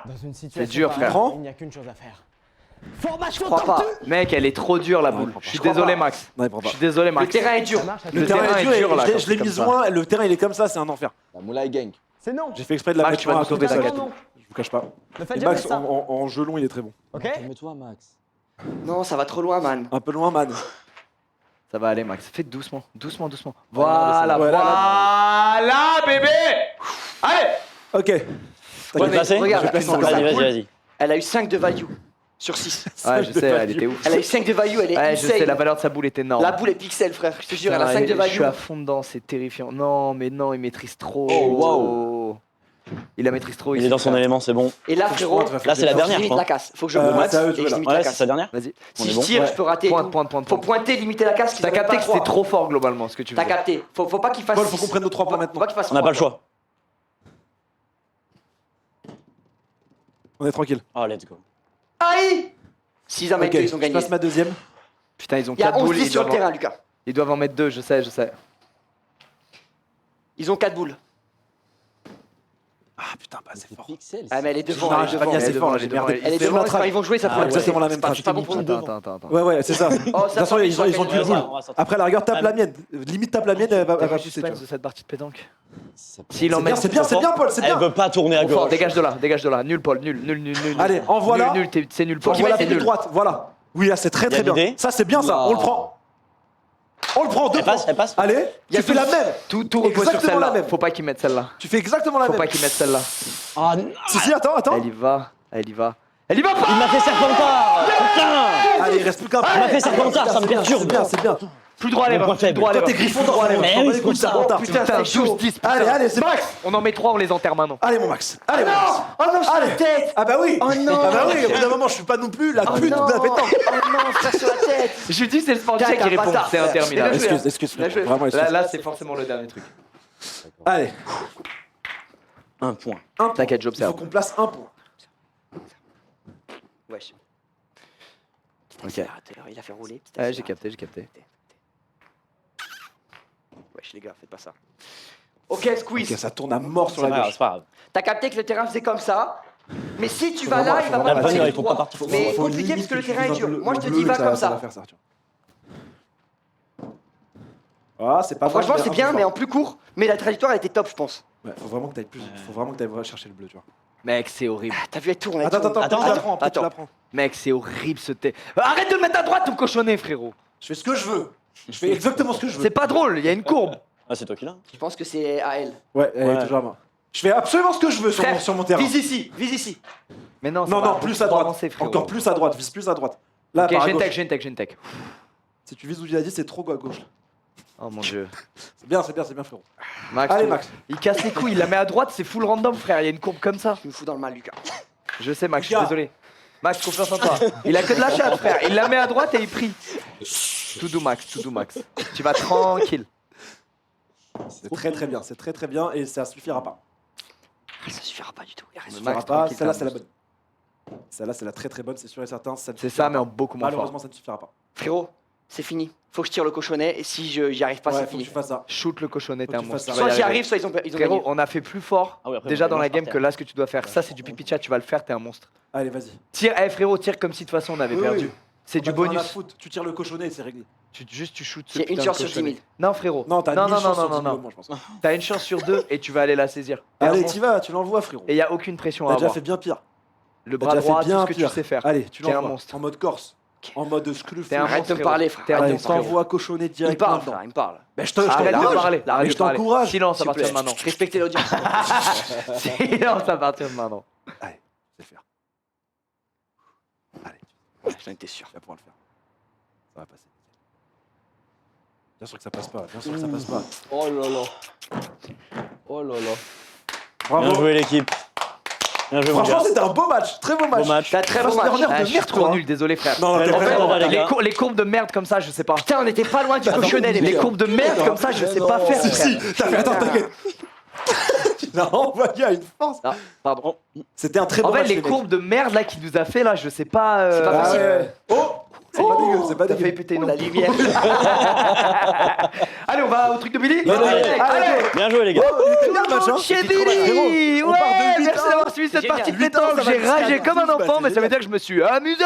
Dans une situation dur, pareille, frère. Il n'y a qu'une chose à faire. Formation Je crois pas. Mec, elle est trop dure la Non, boule. il prend pas. Je suis Je crois désolé, pas. Max. Non, il prend Je pas. suis désolé, Le Max. terrain est dur. Ça marche, Le terrain est dur, dur, là, et quand je l'ai c'est mise comme ça. loin, le terrain il est comme ça, c'est un enfer. La moulay gang. C'est non. J'ai fait exprès de la Max, mettre tu vas loin, nous sauver, comme ça, t'inquiète. Non, non. Je vous cache pas. Ne faites Et jamais Max, ça. en jeu long, il est très bon. Ok. Calme-toi, Max. Non, ça va trop loin, man. Un peu loin, man. Ça va aller, Max. Fais doucement, doucement, doucement. non, mais Voilà, c'est- ouais, là, voilà, bébé. Allez. Ok. Tu veux mais passer regarde, Je vais sa passer. Vas-y, poule, vas-y. Elle a eu 5 de value sur 6. Ouais, je sais, elle était ouf. Elle a eu 5 de value, elle est Ouais, je sais, la insane. valeur de sa boule est énorme. La boule est pixel, frère. Je te jure, elle a Putain, 5 de Je suis value. à fond dedans, c'est terrifiant. Non, mais non, il maîtrise trop. Oh, wow. Il la maîtrise trop. Il est dans son élément, c'est bon. Et là, frérot, Là, c'est la faut que je dernière, je limite crois. la casse. Faut que je Euh, me max c'est à eux de et jouer, je là. limite Ouais, la c'est casse. sa dernière. Vas-y. Si On est je bon. tire, Ouais. je peux rater. et Pointe, tout. pointe, pointe. Faut pointe. pointer, limiter la casse. qu'ils T'as arrivent capté pas que à c'était trois. trop fort globalement ce que tu T'as faisais. capté. Faut pas qu'il fasse. Paul, faut six. qu'on prenne nos 3 points Faut maintenant. pas qu'il fasse On n'a pas le trois, choix. On est tranquille. Oh, let's go. Aïe 6 à Ok, mettre, ils ont je gagné. passe ma deuxième. Putain, ils ont Il y a 4 boules. 11-10 sur le terrain, Lucas. Ils doivent en mettre 2, je sais, je sais. Ils ont 4 boules. Ah putain, pas assez C'est fort. pixel. Ah, mais elle est devant. Non, Elle est j'ai pas devant. mis assez elle est fort, devant, j'ai elle est merdé. devant. Elle est C'est devant. la trappe. Quand ils vont jouer, ça Ah, pourrait être exactement la même c'est trappe. pas bon pour nous. Attends, attends, attends. Ouais, ouais, c'est ça. De toute Oh, ça façon, sent ils ont qu'ils plus de sont boule. Après, la rigueur, tape Ah, la mienne. Limite, tape la mienne, elle va T'as pousser. le tu suspense vois. de cette partie de pétanque. Ça- S'il en C'est met bien, c'est bien, c'est bien, Paul, c'est Elle bien. veut pas tourner à Trop fort, gauche. dégage de là, dégage de là. Nul, Paul, nul, nul, nul, nul. Allez, envoie là. Nul, nul, c'est nul. Faut On qu'il voit la mette, c'est pied nul. droite, voilà. Oui, là, c'est très Y a très bien. l'idée. Ça, c'est bien ça. Wow. On le prend. On le prend, 2 Elle points. passe, elle passe. Allez, Y a tu fais la même. Tout repose sur Exactement la celle-là. même. Faut pas qu'il mette celle-là. Tu fais exactement la Faut même. pas qu'il mette celle-là. Ah, non. Si, si, attends, attends. Elle y va, elle y va. Elle y va pas. Il m'a fait Serpentard. Putain. Allez, il reste plus qu'un Il m'a fait Serpentard, ça me C'est perturbe. bien, c'est bien. Plus droit à Mon l'erreur. point Plus faible. droit à Toi, l'erreur. t'es griffon droit, Mais on oui, écoute c'est ça. ça. Putain, Putain, Putain, c'est chaud. 12-10. Allez, allez, c'est Max. On en met 3, on les enterre maintenant. Allez, mon Max. Allez, mon Max. Oh non, sur la tête. Ah bah oui. Oh non. Ah bah oui, au bout d'un moment, je suis pas non plus la Oh pute de non. la pétanque. Oh non, frère, sur la tête. Je lui dis, c'est le sportif Tiens, qui t'as répond. bâtard, C'est frère. interminable. Bien joué. Excuse, Bien joué. vraiment, excuse. Là, c'est forcément le dernier truc. Allez, Un point. un point. T'inquiète, Il faut j'observe. qu'on place un point. Wesh. Ok. Il a fait rouler. petit Ouais, j'ai accélérateur. capté, j'ai capté. Wesh, les gars, faites pas ça. Ok, squeeze. Ok, ça tourne à mort sur C'est la pas grave, gauche. c'est pas grave. T'as capté que le terrain faisait comme ça. Mais si tu Faut vas vraiment- là, il va faut pas vraiment- passer il du faut droit. pas partir. Mais Faut compliqué parce limite que le tu terrain est utilises dur. un peu Moi, je te le dis, bleu, va comme ça va ça. faire ça, tu vois. Ah, c'est pas mal, Franchement, mais c'est un bien, peu mais en fort. plus court. Mais la trajectoire, elle était top, je pense. Ouais, faut vraiment que t'ailles plus. Faut vraiment que t'ailles chercher le bleu, tu vois. Mec, c'est horrible. T'as vu, elle tourne. elle Attends, tourne. attends, Attends, tu la prends, après tu attends. la prends. Mec, c'est horrible ce thé. Arrête de le mettre à droite, ton cochonnet, frérot. Je fais ce que je veux. Je fais exactement ce que je veux. C'est pas drôle, il y a une courbe. Ah, c'est toi qui l'as. Je pense que c'est à elle. Ouais, elle est Ouais. toujours à moi. Je fais absolument ce que je veux Frère, sur mon terrain. Vise ici, vise ici. Mais non, Non, non, plus à droite. Avancé, frérot. Encore plus à droite, vise plus à droite. Là, Ok, par à j'ai une gauche. tech, j'ai une tech, j'ai une tech. Si tu vises où il a dit, c'est trop à gauche. Oh mon dieu. C'est bien, frérot. Max, Allez, tu- Max. il casse les couilles, il la met à droite, c'est full random, frère. Il y a une courbe comme ça. Tu me fous dans le mal, Lucas. Je sais, Max, je suis Lucas. désolé. Max, confiance en toi. Il a que de la chatte, frère. Il la met à droite et il prie. Tout doux, Max, tout doux, Max. Tu vas tranquille. C'est très bien, c'est très bien et ça suffira pas. Ça suffira pas du tout. Ça Max, suffira pas. tranquille, Celle-là, t'as c'est un la bonne. Celle-là, c'est la très bonne, c'est sûr et certain. Ça ne C'est suffira ça, mais pas. en beaucoup moins Malheureusement, fort. ça ne suffira pas. Frérot, c'est fini. Faut que je tire le cochonnet et si j'y arrive pas, Ouais, c'est faut que fini. tu fasses ça. Shoot le cochonnet, Faut t'es que un tu monstre. fasses Tu ça. vas Soit y j'y arriver. arrive, soit ils ont Frérot, gagné. on a fait plus fort Ah oui, après, déjà on dans la mange par game terre. que là ce que tu dois faire. Ça, c'est du pipi chat, tu vas le faire, t'es un monstre. Allez, vas-y. Tire, frérot, tire comme si de toute façon on avait Oui, perdu. oui. C'est du Pas besoin bonus. à foutre. Tu tires le cochonnet et c'est réglé. Juste tu shoots. ce J'ai une putain de chance sur 10 cochonnet. 000. Non, frérot. Non, t'as non, 1000 non, chances non, sur non, 10 000 non. au moins, je pense. T'as une chance sur 2 et tu vas aller la saisir. T'es un Allez, monstre. t'y vas, tu l'envoies, frérot. Et il y a aucune pression à T'as déjà avoir. fait bien pire. Le T'as bras déjà droit, fait bien tout ce que pire. tu sais faire. Allez, tu T'es un l'envoies. monstre. En mode corse. En mode scruff. T'es un Arrête de monstre, me parler, frérot. frère. T'es un Arrête de Allez, me monstre, parler. t'envoies cochonnet Il direct. parle, maintenant. frère, il me parle. Ben, je Arrête de t'encourage. parler. Arrête Mais de je parler. t'encourage. Silence à S'il vous partir de plaît. maintenant. Respectez l'audience. Silence à partir de maintenant. Allez, je vais le faire. Allez, J'en étais sûr. tu vas pouvoir le faire. Ça va passer. Bien sûr que ça passe pas. Bien sûr que ça passe pas. Oh là là. Oh là là. Bien Bravo. joué, l'équipe. Bien joué, mon Franchement, gars. c'était un beau match. Très beau match. Beau match. T'as très Phase bon match. dernière Ah, de je suis merde, trop toi. nul, désolé frère. Non, Ouais, t'es en très fait, bon. on va, les gars. Les courbes de merde comme ça, je sais pas. Putain, on était pas loin du cochonnet, les Les mecs. courbes de merde comme ça, je sais pas faire. Si, frère. si. T'as fait, attends, t'inquiète. Tu l'as envoyé à une force. Ah, pardon. C'était un très bon En fait, match. les mecs. courbes de merde là qu'il nous a fait là, je sais pas. C'est pas Ah facile. ouais. Oh, c'est pas dégueu, c'est pas T'as fait dégueu. péter Oh, non. la lumière. Allez, on va au truc de Billy. Allez. Bien joué, les gars. Oh, il était bien le match, hein. Chez C'était trop bien, Billy. frérot. On Ouais, part de 8 merci d'avoir suivi cette Génial. partie de 8 ans, pétanque. ça va J'ai jusqu'à ragé comme un 12, bah, enfant, c'est mais ça veut génial. dire que je me suis amusé.